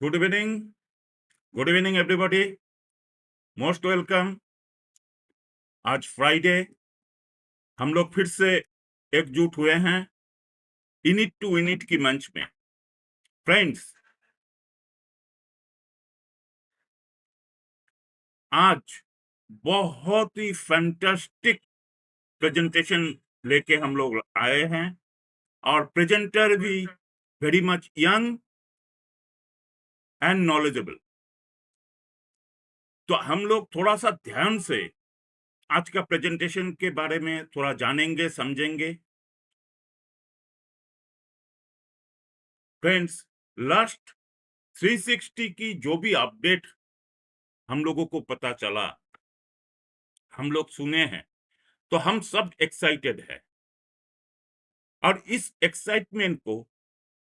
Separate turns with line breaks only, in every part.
Good evening everybody, most welcome. आज Friday हम लोग फिर से एकजुट हुए हैं इनिट टू इनिट की मंच में। फ्रेंड्स, आज बहुत ही फैंटास्टिक प्रेजेंटेशन लेके हम लोग आए हैं और प्रेजेंटर भी very much young and knowledgeable. तो हम लोग थोड़ा सा ध्यान से आज का प्रेजेंटेशन के बारे में थोड़ा जानेंगे, समझेंगे। फ्रेंड्स, लास्ट 360 की जो भी अपडेट हम लोगों को पता चला, हम लोग सुने हैं, तो हम सब एक्साइटेड है और इस एक्साइटमेंट को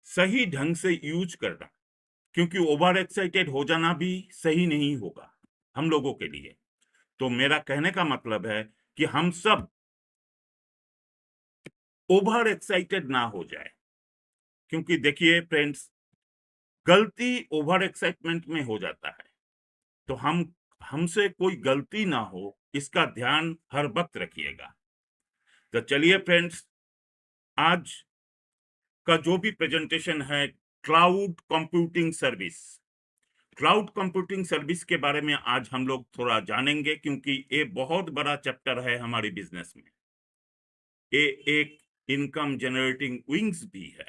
सही ढंग से यूज करना, क्योंकि ओवर एक्साइटेड हो जाना भी सही नहीं होगा हम लोगों के लिए। तो मेरा कहने का मतलब है कि हम सब ओवर एक्साइटेड ना हो जाए, क्योंकि देखिए फ्रेंड्स, गलती ओवर एक्साइटमेंट में हो जाता है। तो हमसे कोई गलती ना हो, इसका ध्यान हर वक्त रखिएगा। तो चलिए फ्रेंड्स, आज का जो भी प्रेजेंटेशन है cloud computing service, cloud computing service के बारे में आज हम लोग थोड़ा जानेंगे, क्योंकि ये बहुत बड़ा चैप्टर है हमारी बिजनेस में। ये एक इनकम जनरेटिंग विंग्स भी है।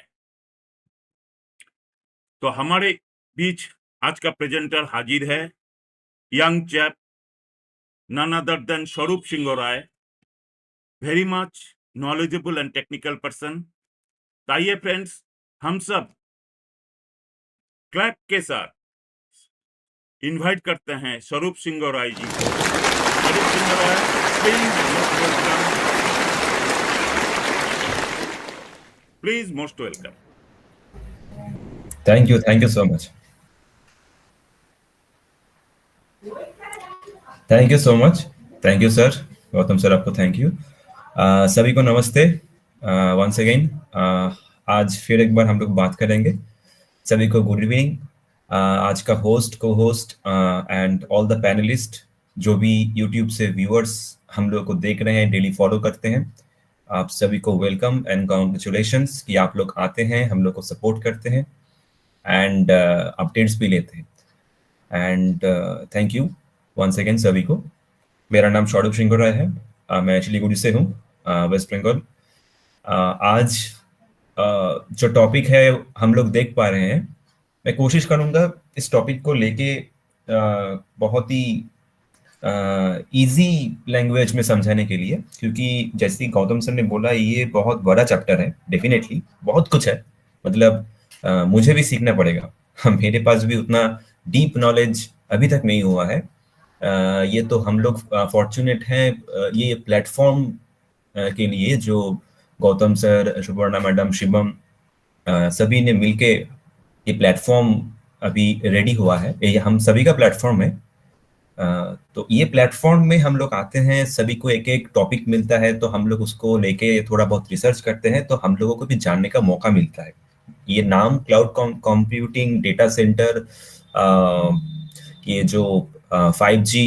तो हमारे बीच आज का प्रेजेंटर हाजिर है, young chap, none other than Swarup Singoray, very much knowledgeable and technical person. आइए फ्रेंड्स, हम सब क्लैप के साथ इनवाइट करते हैं स्वरूप सिंगोराय जी को। Swarup Singoray, please most welcome.
Thank you so much. Thank you so much. Thank you sir. Gautam sir, आपको थैंक यू। सभी को नमस्ते वंस अगेन। आज फिर एक बार हम लोग बात करेंगे। सभी को गुड इवनिंग। आज का होस्ट, को host and all the panelist जो भी यूट्यूब से व्यूअर्स हम लोग को देख रहे हैं, डेली फॉलो करते हैं, आप सभी को वेलकम एंड कॉन्ग्रेचुलेशंस कि आप लोग आते हैं, हम लोग को सपोर्ट करते हैं एंड अपडेट्स भी लेते हैं। And thank you once again सभी को। मेरा नाम स्वरूप सिंगोराय है, मैं सिलीगुड़ी से हूँ, वेस्ट बंगाल। आज जो टॉपिक है हम लोग देख पा रहे हैं, मैं कोशिश करूँगा इस टॉपिक को लेके बहुत ही इजी लैंग्वेज में समझाने के लिए, क्योंकि जैसे गौतम सर ने बोला, ये बहुत बड़ा चैप्टर है। डेफिनेटली बहुत कुछ है, मतलब मुझे भी सीखना पड़ेगा। मेरे पास भी उतना डीप नॉलेज अभी तक नहीं हुआ है। ये तो हम लोग फॉर्चुनेट हैं ये प्लेटफॉर्म के लिए, जो गौतम सर, सुपर्णा मैडम, शिवम सभी ने मिलके ये प्लेटफॉर्म अभी रेडी हुआ है। ये हम सभी का प्लेटफॉर्म है। तो ये प्लेटफॉर्म में हम लोग आते हैं, सभी को एक एक टॉपिक मिलता है, तो हम लोग उसको लेके थोड़ा बहुत रिसर्च करते हैं, तो हम लोगों को भी जानने का मौका मिलता है। ये नाम क्लाउड कंप्यूटिंग, डेटा सेंटर, ये जो 5G,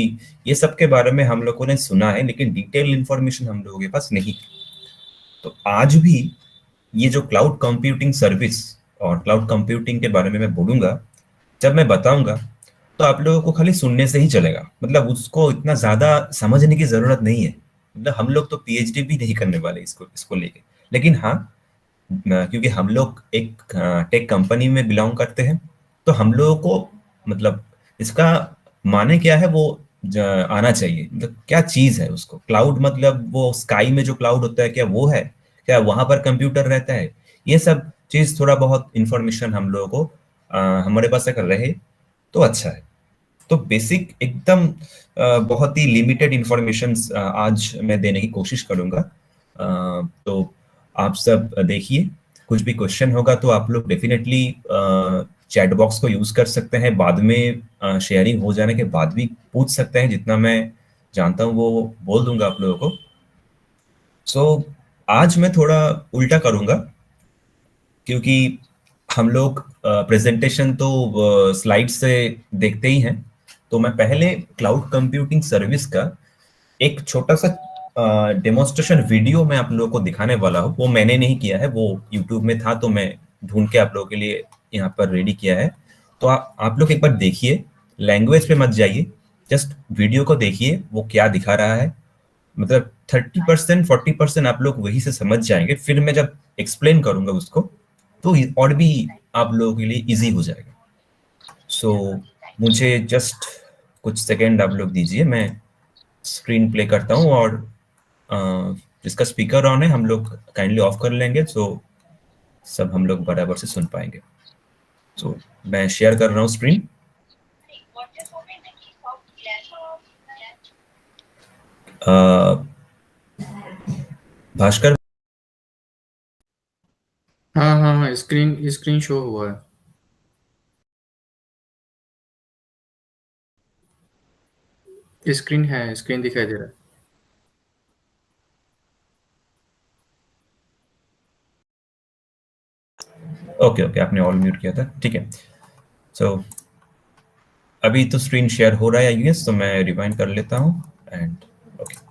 ये सब के बारे में हम लोगों ने सुना है, लेकिन डिटेल इंफॉर्मेशन हम लोगों के पास नहीं। तो आज भी ये जो क्लाउड कंप्यूटिंग सर्विस और क्लाउड कंप्यूटिंग के बारे में मैं बोलूंगा, जब मैं बताऊंगा तो आप लोगों को खाली सुनने से ही चलेगा, मतलब उसको इतना ज्यादा समझने की जरूरत नहीं है। मतलब हम लोग तो पीएचडी भी नहीं करने वाले इसको इसको लेके, लेकिन हाँ, क्योंकि हम लोग एक टेक कंपनी में बिलोंग करते हैं, तो हम लोगों को मतलब इसका माने क्या है वो आना चाहिए। मतलब क्या चीज है उसको, क्लाउड मतलब वो स्काई में जो क्लाउड होता है, क्या वो है, क्या वहां पर कंप्यूटर रहता है, ये सब चीज थोड़ा बहुत इंफॉर्मेशन हम लोगों को हमारे पास अगर रहे तो अच्छा है। तो बेसिक एकदम बहुत ही लिमिटेड इंफॉर्मेशन आज मैं देने की कोशिश करूंगा। तो आप सब देखिए, कुछ भी क्वेश्चन होगा तो आप लोग डेफिनेटली चैट बॉक्स को यूज कर सकते हैं, बाद में शेयरिंग हो जाने के बाद भी पूछ सकते हैं, जितना मैं जानता हूँ वो बोल दूंगा आप लोगों को। आज मैं थोड़ा उल्टा करूंगा, क्योंकि हम लोग प्रेजेंटेशन तो स्लाइड से देखते ही हैं, तो मैं पहले क्लाउड कंप्यूटिंग सर्विस का एक छोटा सा डेमोन्स्ट्रेशन वीडियो मैं आप लोगों को दिखाने वाला हूँ। वो मैंने नहीं किया है, वो यूट्यूब में था तो मैं ढूंढ के आप लोगों के लिए यहाँ पर रेडी किया है। तो आप लोग एक बार देखिए, लैंग्वेज पे मत जाइए, जस्ट वीडियो को देखिए वो क्या दिखा रहा है। मतलब 30% 40% आप लोग वही से समझ जाएंगे, फिर मैं जब एक्सप्लेन करूंगा उसको तो और भी आप लोगों के लिए इजी हो जाएगा। सो मुझे जस्ट कुछ सेकेंड आप लोग दीजिए, मैं स्क्रीन प्ले करता हूँ, और जिसका स्पीकर ऑन है हम लोग काइंडली ऑफ कर लेंगे, सो सब हम लोग बराबर से सुन पाएंगे। सो मैं शेयर कर रहा हूँ स्क्रीन। भास्कर,
हाँ हाँ हाँ, स्क्रीन स्क्रीन शो हुआ है। स्क्रीन है, स्क्रीन दिखाई दे रहा है।
ओके ओके, आपने ऑल म्यूट किया था, ठीक है। सो अभी तो स्क्रीन शेयर हो रहा है आई गेस, तो मैं रिवाइंड कर लेता हूँ and okay.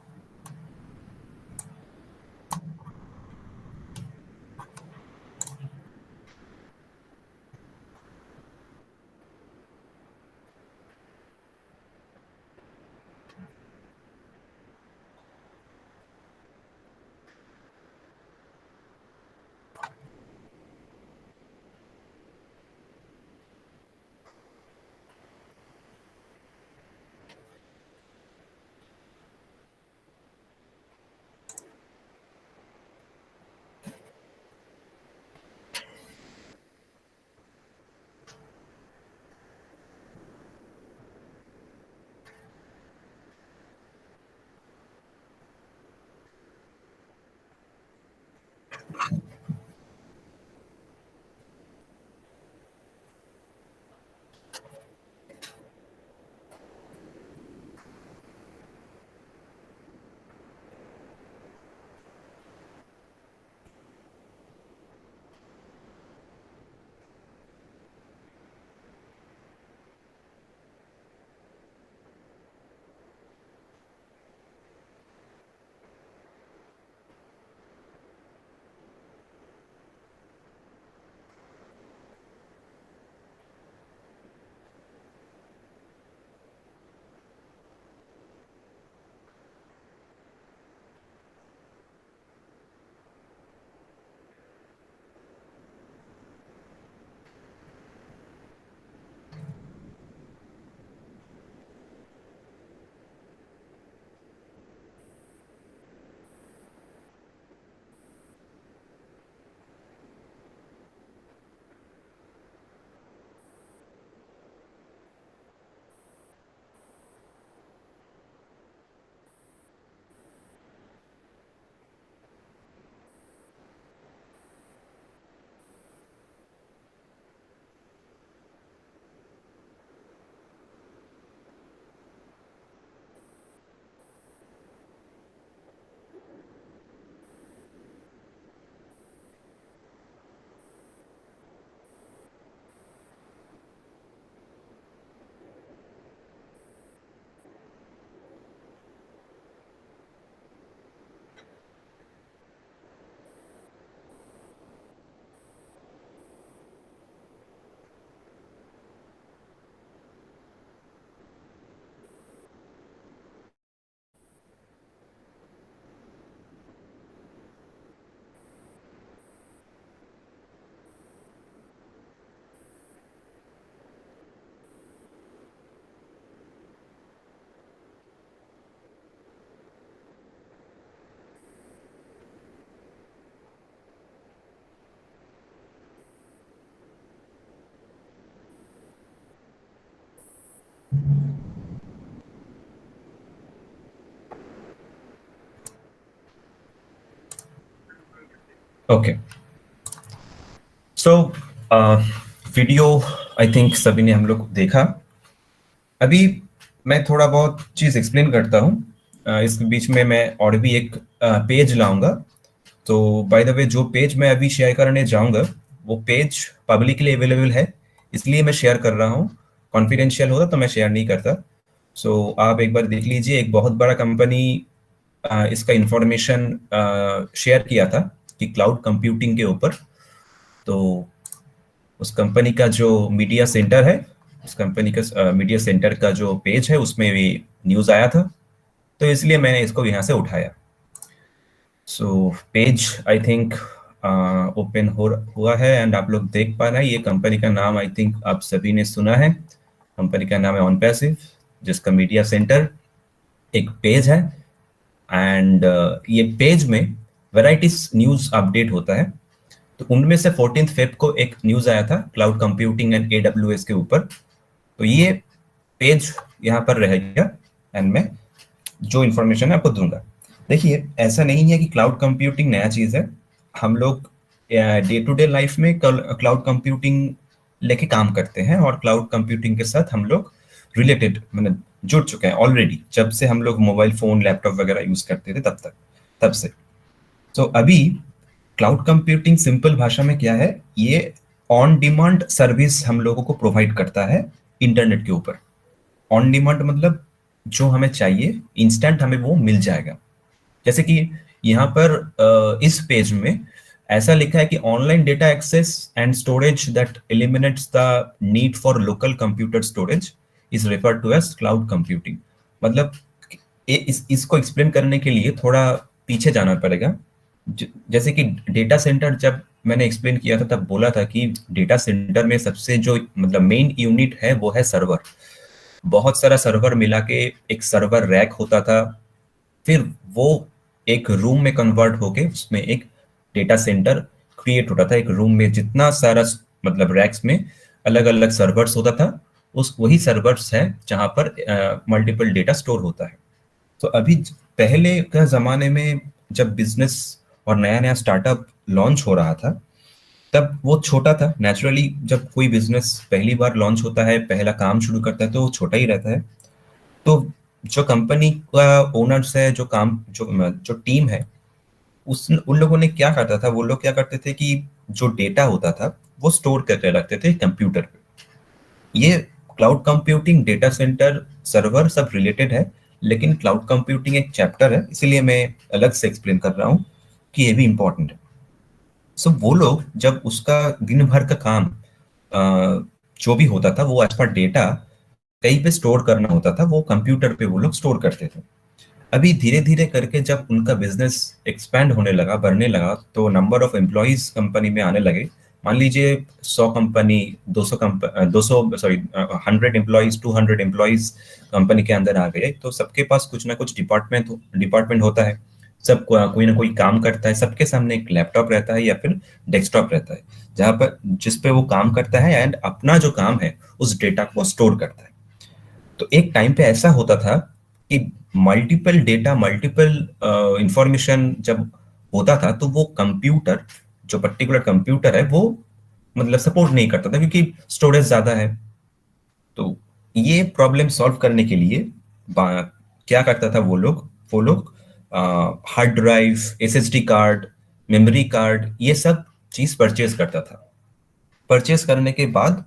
Okay, so video I think सभी ने हम लोग देखा। अभी मैं थोड़ा बहुत चीज एक्सप्लेन करता हूँ। इस बीच में मैं और भी एक पेज लाऊंगा। तो बाय द वे जो पेज मैं अभी शेयर करने जाऊंगा वो पेज पब्लिकली अवेलेबल है, इसलिए मैं शेयर कर रहा हूँ। कॉन्फिडेंशियल होता तो मैं शेयर नहीं करता। सो आप एक बार देख लीजिए, एक बहुत बड़ा कंपनी इसका इंफॉर्मेशन शेयर किया था कि क्लाउड कंप्यूटिंग के ऊपर। तो उस कंपनी का जो मीडिया सेंटर है, उस कंपनी का मीडिया सेंटर का जो पेज है उसमें भी न्यूज़ आया था, तो इसलिए मैंने इसको यहाँ से उठाया। So page I think open हुआ है एंड आप लोग देख पा रहे हैं। ये कंपनी का नाम आई थिंक आप सभी ने सुना है। कंपनी का नाम है ऑनपैसिव, जिसका मीडिया सेंटर एक पेज है। एंड ये पेज में वैराइटीज न्यूज़ अपडेट होता है। तो उनमें से 14 फेब को एक न्यूज़ आया था क्लाउड कंप्यूटिंग एंड AWS के ऊपर। तो ये पेज यहाँ पर रहेगा एंड मैं जो इन्फॉर्मेशन है आपको दूंगा। देखिए, ऐसा नहीं है कि क्लाउड कंप्यूटिंग नया चीज़ है। हम लोग डे टू डे लाइफ में क्लाउड कंप्यूटिंग लेके काम करते हैं और क्लाउड कंप्यूटिंग के साथ हम लोग रिलेटेड मतलब जुड़ चुके हैं ऑलरेडी। जब से हम लोग मोबाइल फोन लैपटॉप वगैरह यूज करते थे तब से। तो अभी क्लाउड कंप्यूटिंग सिंपल भाषा में क्या है, ये ऑन डिमांड सर्विस हम लोगों को प्रोवाइड करता है इंटरनेट के ऊपर। ऑन डिमांड मतलब जो हमें चाहिए इंस्टेंट हमें वो मिल जाएगा। जैसे कि यहाँ पर इस पेज में ऐसा लिखा है कि online data access and storage that eliminates the need for local computer storage is referred to as cloud computing. मतलब इसको एक्सप्लेन करने के लिए थोड़ा पीछे जाना पड़ेगा। जैसे कि डेटा सेंटर जब मैंने एक्सप्लेन किया था तब बोला था कि डेटा सेंटर में सबसे जो मतलब मेन यूनिट है वो है सर्वर। बहुत सारा सर्वर मिला के एक सर्वर रैक होता था, फिर वो एक रूम में कन्वर्ट होके उसमें एक डेटा सेंटर क्रिएट होता था। एक रूम में जितना सारा मतलब रैक्स में अलग अलग सर्वर्स होता था, उस वही सर्वर्स है जहां पर मल्टीपल डेटा स्टोर होता है। तो अभी पहले का जमाने में जब बिजनेस और नया नया स्टार्टअप लॉन्च हो रहा था तब वो छोटा था। नेचुरली जब कोई बिजनेस पहली बार लॉन्च होता है, पहला काम शुरू करता है, तो वो छोटा ही रहता है। तो जो कंपनी का ओनर्स है, जो टीम है, उन लोगों ने क्या करता था, वो लोग क्या करते थे कि जो डेटा होता था वो स्टोर करके रखते थे कंप्यूटर पे। ये cloud computing, data centre, server सब रिलेटेड है, लेकिन क्लाउड कंप्यूटिंग एक चैप्टर है, इसीलिए मैं अलग से एक्सप्लेन कर रहा हूँ कि ये भी इंपॉर्टेंट है। सो वो लोग जब उसका दिन भर का काम जो भी होता था वो एज पर डेटा कहीं पे स्टोर करना होता था, वो कंप्यूटर पे वो लोग स्टोर करते थे। अभी धीरे धीरे करके जब उनका बिजनेस एक्सपैंड होने लगा, बढ़ने लगा, तो नंबर ऑफ एम्प्लॉयज कंपनी में आने लगे। मान लीजिए 100 company, 200 sorry 100 employees, 200 employees company के अंदर आ गए, तो सबके पास कुछ ना कुछ डिपार्टमेंट होता है। सब कोई ना कोई काम करता है, सबके सामने एक लैपटॉप रहता है या फिर डेस्कटॉप रहता है, जहाँ पर जिस पे वो काम करता है एंड अपना जो काम है उस डेटा को स्टोर करता है। तो एक टाइम पे ऐसा होता था कि मल्टीपल डेटा, मल्टीपल इंफॉर्मेशन जब होता था तो वो कंप्यूटर, जो पर्टिकुलर कंप्यूटर है, वो मतलब सपोर्ट नहीं करता था क्योंकि स्टोरेज ज्यादा है। तो ये प्रॉब्लम सॉल्व करने के लिए क्या करता था वो लोग hard drive, SSD card, memory card, ये सब चीज परचेज करता था। परचेज करने के बाद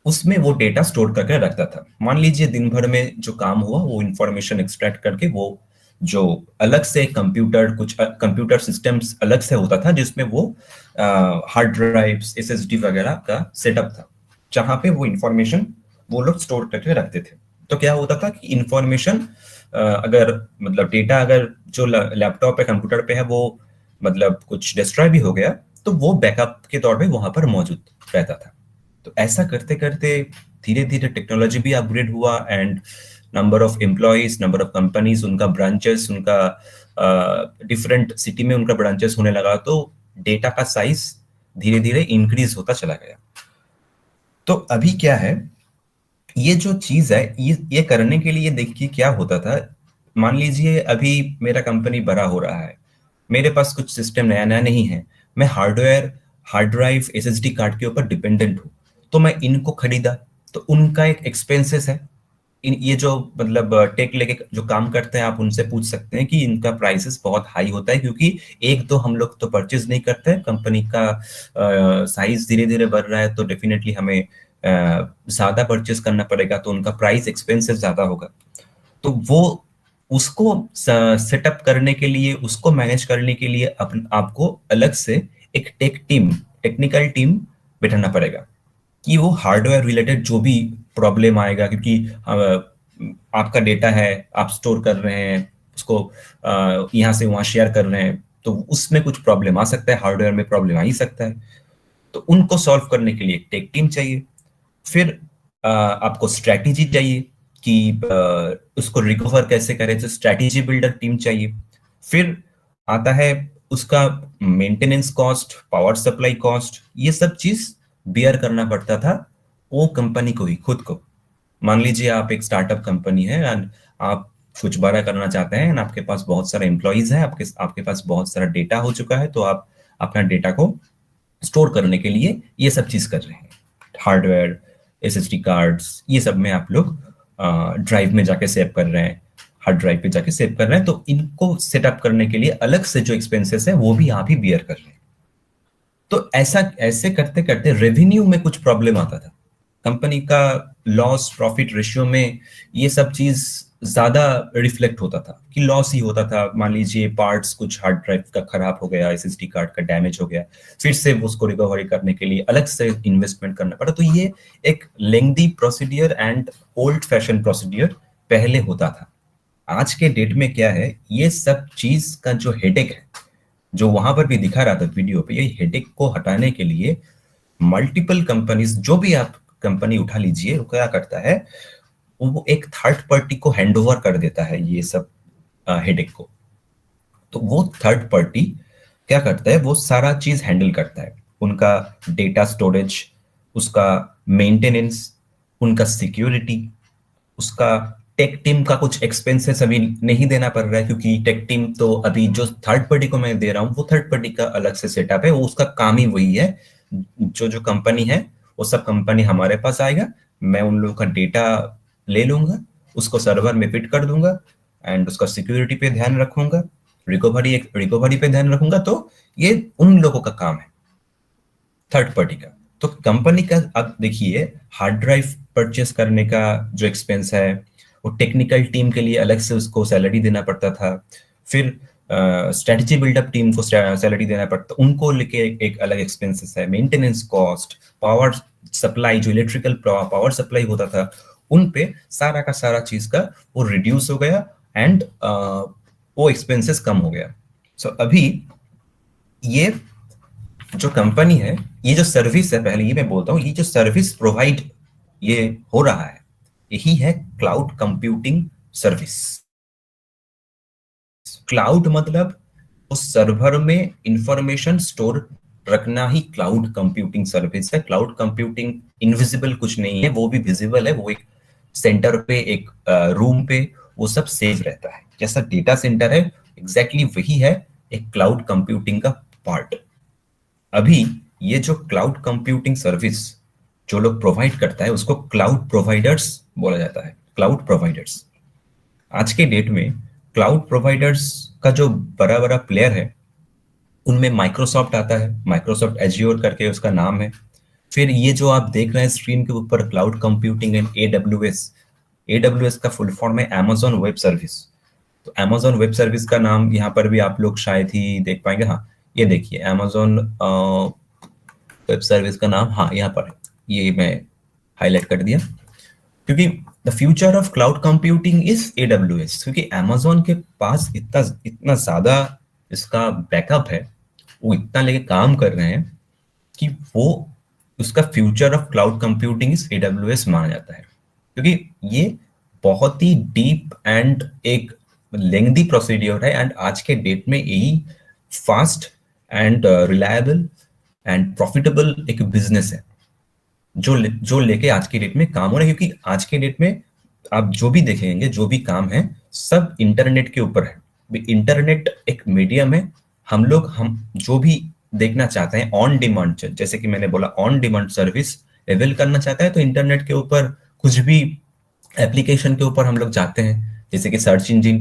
उसमें वो डेटा स्टोर करके रखता था। मान लीजिए दिन भर में जो काम हुआ वो इंफॉर्मेशन एक्सट्रैक्ट करके वो जो अलग से कुछ कंप्यूटर सिस्टम्स अलग से होता था जिसमें वो हार्ड ड्राइव्स, SSD वगैरह का सेटअप था, जहां पे वो इंफॉर्मेशन वो लोग स्टोर करके रखते थे। तो क्या होता था कि इंफॉर्मेशन अगर मतलब डेटा अगर जो लैपटॉप पे, कंप्यूटर पे है, वो मतलब कुछ डिस्ट्रॉय भी हो गया तो वो बैकअप के तौर पे वहां पर मौजूद रहता था। तो ऐसा करते करते धीरे धीरे टेक्नोलॉजी भी अपग्रेड हुआ and number of employees, number of companies, उनका ब्रांचेस, उनका डिफरेंट सिटी में उनका ब्रांचेस होने लगा, तो डेटा का साइज धीरे धीरे इंक्रीज होता चला गया। तो अभी क्या है, ये जो चीज है, ये करने के लिए देखिए क्या होता था। मान लीजिए अभी मेरा कंपनी बड़ा हो रहा है, मेरे पास कुछ सिस्टम नया नया नहीं है, मैं hardware, hard drive, SSD card के ऊपर डिपेंडेंट हूँ, तो मैं इनको खरीदा तो उनका एक एक्सपेंसेस है, ये जो मतलब टेक लेके जो काम करते हैं, आप उनसे पूछ सकते हैं कि इनका प्राइसेस बहुत हाई होता है, क्योंकि एक तो हम लोग तो परचेज नहीं करते हैं, कंपनी का साइज धीरे धीरे बढ़ रहा है, तो डेफिनेटली हमें ज्यादा परचेज करना पड़ेगा, तो उनका प्राइस एक्सपेंसिव ज्यादा होगा। तो वो उसको सेटअप करने के लिए, उसको मैनेज करने के लिए आपको अलग से एक टेक्निकल टीम बैठाना पड़ेगा, कि वो हार्डवेयर रिलेटेड जो भी प्रॉब्लम आएगा, क्योंकि आपका डेटा है, आप स्टोर कर रहे हैं उसको, यहाँ से वहाँ शेयर कर रहे हैं, तो उसमें कुछ प्रॉब्लम आ सकता है, हार्डवेयर में प्रॉब्लम आ ही सकता है। तो उनको सॉल्व करने के लिए टेक टीम चाहिए। फिर आपको स्ट्रैटेजी चाहिए कि उसको रिकवर कैसे करें, तो स्ट्रैटेजी बिल्डर टीम चाहिए। फिर आता है उसका maintenance cost, power supply cost, ये सब चीज बियर करना पड़ता था वो कंपनी को ही, खुद को। मान लीजिए आप एक स्टार्टअप कंपनी है एंड आप कुछ बड़ा करना चाहते हैं, आपके पास बहुत सारे एम्प्लॉइज हैं, आपके पास बहुत सारा डेटा हो चुका है, तो आप अपना डेटा को स्टोर करने के लिए ये सब चीज कर रहे हैं। हार्डवेयर, एसएसडी कार्ड्स, ये सब में आप लोग ड्राइव में जाके सेव कर रहे हैं, हार्ड ड्राइव पे जाके सेव कर रहे हैं, तो इनको सेटअप करने के लिए अलग से जो एक्सपेंसेस है वो भी आप ही बियर कर रहे हैं। तो ऐसे करते करते रेवेन्यू में कुछ प्रॉब्लम आता था, कंपनी का लॉस प्रॉफिट रेशियो में ये सब चीज ज्यादा रिफ्लेक्ट होता था कि लॉस ही होता था। मान लीजिए पार्ट्स कुछ हार्ड ड्राइव का खराब हो गया, एसएसडी कार्ड का डैमेज हो गया, फिर से उसको रिकवरी करने के लिए अलग से इन्वेस्टमेंट करना पड़ा। तो ये एक lengthy procedure and old fashion procedure पहले होता था। आज के डेट में क्या है, ये सब चीज का जो हेडेक है, जो वहां पर भी दिखा रहा था वीडियो पे, ये हेडेक को हटाने के लिए मल्टीपल कंपनीज, जो भी आप कंपनी उठा लीजिए, वो क्या करता है, वो एक थर्ड पार्टी को हैंड ओवर कर देता है ये सब हेडेक को। तो वो थर्ड पार्टी क्या करता है, वो सारा चीज हैंडल करता है, उनका डेटा स्टोरेज, उसका मेंटेनेंस, उनका सिक्योरिटी, उसका टेक टीम का कुछ एक्सपेंसेस अभी नहीं देना पड़ रहा है, क्योंकि टेक टीम तो अभी जो थर्ड पार्टी को मैं दे रहा हूँ वो थर्ड पार्टी का अलग से सेटअप है, वो उसका काम ही वही है। जो कंपनी है वो सब कंपनी हमारे पास आएगा, मैं उन लोगों का डेटा ले लूंगा, उसको सर्वर में फिट कर दूंगा एंड उसका सिक्योरिटी पे ध्यान रखूंगा, रिकवरी पे ध्यान रखूंगा। तो ये उन लोगों का काम है, थर्ड पार्टी का। तो कंपनी का अब देखिए, हार्ड ड्राइव परचेस करने का जो एक्सपेंस है, वो टेक्निकल टीम के लिए अलग से उसको सैलरी देना पड़ता था, फिर स्ट्रेटजी बिल्डअप टीम को सैलरी देना पड़ता, उनको लेके एक अलग एक्सपेंसेस है, मेंटेनेंस कॉस्ट, पावर सप्लाई, जो इलेक्ट्रिकल पावर सप्लाई होता था, उन पे सारा का सारा चीज का वो रिड्यूस हो गया एंड वो एक्सपेंसेस कम हो गया। सो अभी ये जो कंपनी है, ये जो सर्विस है, पहले ये मैं बोलता हूँ, ये जो सर्विस प्रोवाइड ये हो रहा है, यही है क्लाउड कंप्यूटिंग सर्विस। क्लाउड मतलब उस सर्वर में इंफॉर्मेशन स्टोर रखना ही क्लाउड कंप्यूटिंग सर्विस है। क्लाउड कंप्यूटिंग इनविजिबल कुछ नहीं है, वो भी विजिबल है। वो एक सेंटर पे, एक रूम पे वो सब सेव रहता है, जैसा डेटा सेंटर है एग्जैक्टली वही है एक क्लाउड कंप्यूटिंग का पार्ट। अभी ये जो क्लाउड कंप्यूटिंग सर्विस जो लोग प्रोवाइड करता है, उसको क्लाउड प्रोवाइडर्स बोला जाता है, क्लाउड प्रोवाइडर्स। आज के डेट में क्लाउड प्रोवाइडर्स का जो बड़ा बड़ा प्लेयर है, उनमें माइक्रोसॉफ्ट आता है, माइक्रोसॉफ्ट एज्योर करके उसका नाम है। फिर ये जो आप देख रहे हैं स्क्रीन के ऊपर, क्लाउड कंप्यूटिंग एंड एडब्ल्यूएस का फुल फॉर्म है अमेज़न वेब सर्विस। तो अमेज़न वेब सर्विस का नाम यहाँ पर भी आप लोग शायद ही देख पाएंगे। हाँ, ये देखिए अमेज़न वेब सर्विस का नाम, हाँ यहाँ पर है, ये मैं हाईलाइट कर दिया, क्योंकि the future of cloud computing is AWS. क्योंकि अमेज़न के पास इतना ज्यादा इसका बैकअप है, वो इतना लेके काम कर रहे हैं कि वो उसका future of cloud computing is AWS माना जाता है। क्योंकि ये बहुत ही डीप एंड एक लेंथी प्रोसीड्योर है, एंड आज के डेट में यही fast and reliable and profitable एक बिजनेस है जो लेके आज के डेट में काम हो रहा है। क्योंकि आज के डेट में आप जो भी देखेंगे, जो भी काम है, सब इंटरनेट के ऊपर है। इंटरनेट एक मीडियम है, हम जो भी देखना चाहते हैं ऑन डिमांड, जैसे कि मैंने बोला ऑन डिमांड सर्विस अवेल करना चाहता है, तो इंटरनेट के ऊपर कुछ भी एप्लीकेशन के ऊपर हम लोग जाते हैं, जैसे कि सर्च इंजन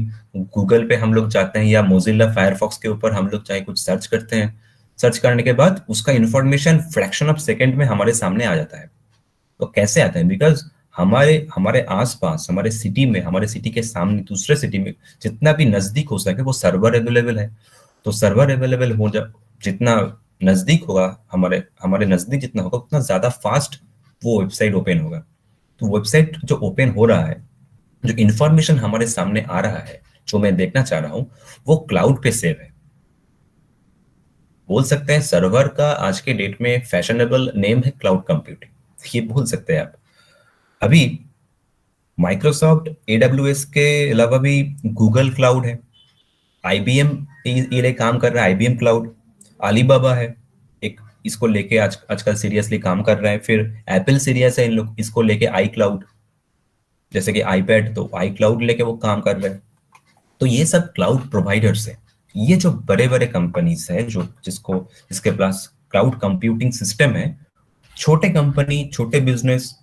गूगल पे हम लोग जाते हैं, या मोजिल्ला फायरफॉक्स के ऊपर हम लोग चाहे कुछ सर्च करते हैं। सर्च करने के बाद उसका इंफॉर्मेशन फ्रैक्शन ऑफ सेकंड में हमारे सामने आ जाता है। तो कैसे आता है? बिकॉज हमारे हमारे आसपास, हमारे सिटी में, हमारे सिटी के सामने दूसरे सिटी में जितना भी नजदीक हो सके वो सर्वर अवेलेबल है। तो सर्वर अवेलेबल हो जा जितना नजदीक होगा, हमारे हमारे नजदीक जितना होगा उतना ज्यादा फास्ट वो वेबसाइट ओपन होगा। तो वेबसाइट जो ओपन हो रहा है, जो इंफॉर्मेशन हमारे सामने आ रहा है, जो मैं देखना चाह रहा हूँ, वो क्लाउड पे सेव है। बोल सकते हैं सर्वर का आज के डेट में फैशनेबल नेम है क्लाउड कंप्यूटिंग, ये बोल सकते हैं आप। अभी माइक्रोसॉफ्ट एडब्ल्यूएस के अलावा भी गूगल क्लाउड है, आईबीएम ये काम कर रहा है, आईबीएम क्लाउड, अलीबाबा है एक, इसको लेके आजकल सीरियसली काम कर रहा है। फिर एप्पल सीरियस है इन लोग इसको लेके, आई क्लाउड, जैसे कि आईपैड, तो आई क्लाउड लेके वो काम कर रहे हैं। तो ये सब क्लाउड प्रोवाइडर्स है। ये जो बड़े बड़े कंपनीज है जो जिसके पास क्लाउड कंप्यूटिंग सिस्टम है, छोटे कंपनी, छोटे बिजनेस,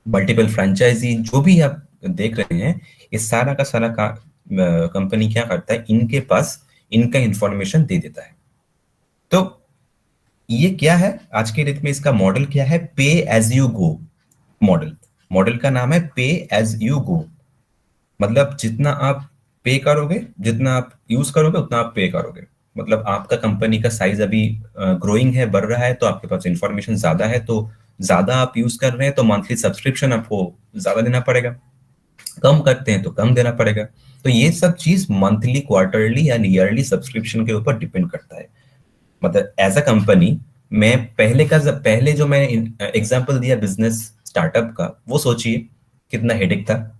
मल्टीपल फ्रेंचाइजी जो भी आप देख रहे हैं, ये सारा का सारा कंपनी क्या करता है, इनके पास इनका इंफॉर्मेशन दे देता है। तो ये क्या है आज के डेट में, इसका मॉडल क्या है? Pay as you go model. Model का नाम है पे एज यू गो। मतलब जितना आप पे करोगे, जितना आप यूज करोगे उतना आप पे करोगे। मतलब आपका कंपनी का साइज अभी ग्रोइंग है, बढ़ रहा है, तो आपके पास इंफॉर्मेशन ज्यादा है, तो ज्यादा आप यूज कर रहे हैं तो मंथली सब्सक्रिप्शन आपको ज्यादा देना पड़ेगा। कम करते हैं तो कम देना पड़ेगा। तो ये सब चीज मंथली, क्वार्टरली या ईयरली सब्सक्रिप्शन के ऊपर डिपेंड करता है। मतलब एज अ कंपनी, मैं पहले जो मैं एग्जांपल दिया बिजनेस स्टार्टअप का, वो सोचिए कितना हेडेक था।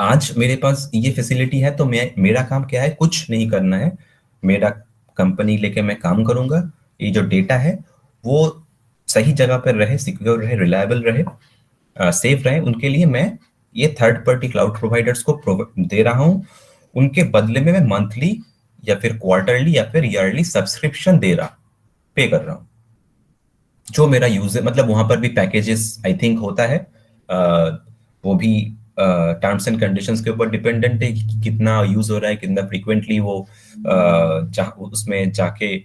आज मेरे पास ये फैसिलिटी है, तो मेरा काम क्या है? कुछ नहीं करना है। मेरा कंपनी लेके मैं काम करूंगा, ये जो डेटा है वो सही जगह पर रहे, सिक्योर रहे, रिलायबल रहे, सेफ रहे, उनके लिए मैं ये थर्ड पार्टी क्लाउड प्रोवाइडर्स को दे रहा हूं। उनके बदले में मैं मंथली या फिर क्वार्टरली या फिर ईयरली सब्सक्रिप्शन दे रहा, पे कर रहा हूँ। जो मेरा यूज है, मतलब वहां पर भी पैकेजेस आई थिंक होता है, वो भी टर्म्स एंड कंडीशंस के ऊपर डिपेंडेंट है कि कितना यूज हो रहा है, कितना फ्रीक्वेंटली वो उसमें जाके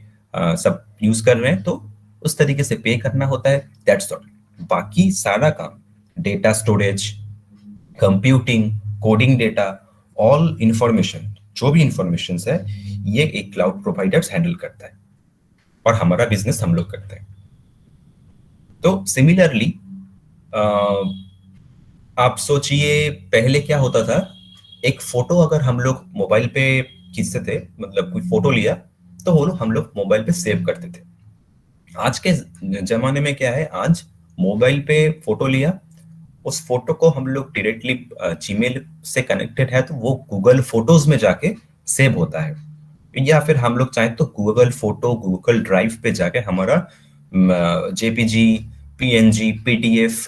सब यूज कर रहे हैं, तो उस तरीके से पे करना होता है। That's all. बाकी सारा काम, data storage, computing, coding data, all information, जो भी इंफॉर्मेशन है, ये एक क्लाउड प्रोवाइडर्स हैंडल करता है और हमारा बिजनेस हम लोग करते हैं। तो सिमिलरली आप सोचिए पहले क्या होता था, एक फोटो अगर हम लोग मोबाइल पे खींचते थे, मतलब कोई फोटो लिया, तो वो हम लोग मोबाइल पे सेव करते थे। आज के जमाने में क्या है, आज मोबाइल पे फोटो लिया, उस फोटो को हम लोग डायरेक्टली जीमेल से कनेक्टेड है तो वो गूगल फोटोज में जाके सेव होता है, या फिर हम लोग चाहें तो गूगल फोटो, गूगल ड्राइव पे जाके हमारा जेपीजी, पीएनजी, पीडीएफ,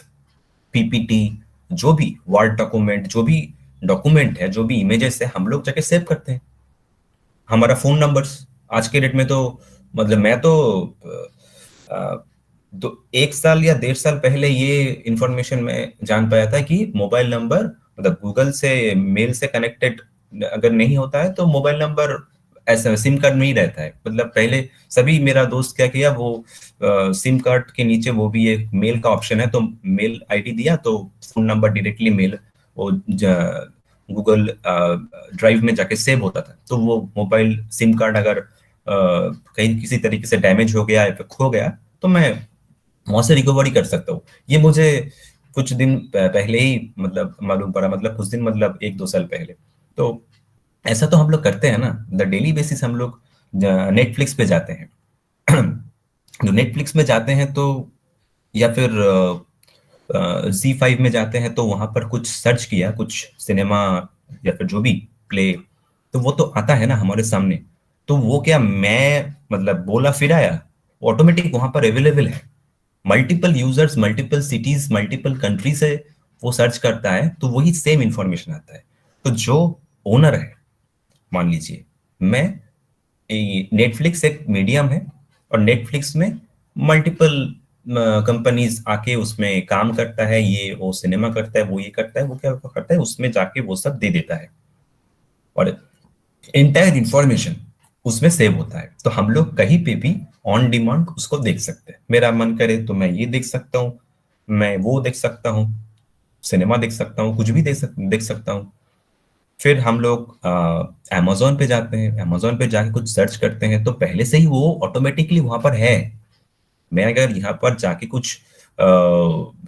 पीपीटी, जो भी वर्ड डॉक्यूमेंट, जो भी डॉक्यूमेंट है, जो भी इमेजेस है, हम लोग जाके सेव करते हैं। हमारा फोन नंबर्स आज के डेट में तो, मतलब मैं तो तो 1 साल या 1.5 साल पहले ये इंफॉर्मेशन मैं जान पाया था कि मोबाइल नंबर, मतलब गूगल से मेल से कनेक्टेड अगर नहीं होता है तो मोबाइल नंबर ऐसा सिम कार्ड में ही रहता है। मतलब पहले सभी, मेरा दोस्त क्या किया, वो सिम कार्ड के नीचे वो भी एक मेल का ऑप्शन है, तो मेल आईडी दिया तो फोन नंबर डायरेक्टली मेल वो गूगल ड्राइव में जाके सेव होता था। तो वो मोबाइल सिम कार्ड अगर कहीं किसी तरीके से डैमेज हो गया या फिर खो गया तो मैं वहां से रिकवरी कर सकता हूँ। ये मुझे कुछ दिन पहले ही मतलब मालूम पड़ा, मतलब कुछ दिन, मतलब 1-2 साल पहले। तो ऐसा तो हम लोग करते हैं ना, द डेली बेसिस हम लोग नेटफ्लिक्स पे जाते हैं। जो नेटफ्लिक्स में जाते हैं तो, या फिर Z5 में जाते हैं, तो वहां पर कुछ सर्च किया, कुछ सिनेमा या फिर जो भी प्ले, तो वो तो आता है ना हमारे सामने। तो वो क्या, मैं मतलब बोला फिर आया, ऑटोमेटिक वहां पर अवेलेबल है। Multiple users, multiple cities, multiple country से वो सर्च करता है तो वही सेम इंफॉर्मेशन आता है। तो जो ओनर है, मान लीजिए मैं, नेटफ्लिक्स एक मीडियम है और नेटफ्लिक्स में मल्टीपल कंपनीज आके उसमें काम करता है, ये वो सिनेमा करता है, वो ये करता है, वो क्या करता है, उसमें जाके वो सब दे देता है और एंटायर इंफॉर्मेशन उसमें सेव होता है। तो हम लोग कहीं पे भी ऑन डिमांड उसको देख सकते हैं। मेरा मन करे तो मैं ये देख सकता हूँ, मैं वो देख सकता हूँ, सिनेमा देख सकता हूँ, कुछ भी देख सकता हूँ। फिर हम लोग अमेजोन पे जाते हैं, अमेजोन पे जाके कुछ सर्च करते हैं तो पहले से ही वो ऑटोमेटिकली वहां पर है। मैं अगर यहाँ पर जाके कुछ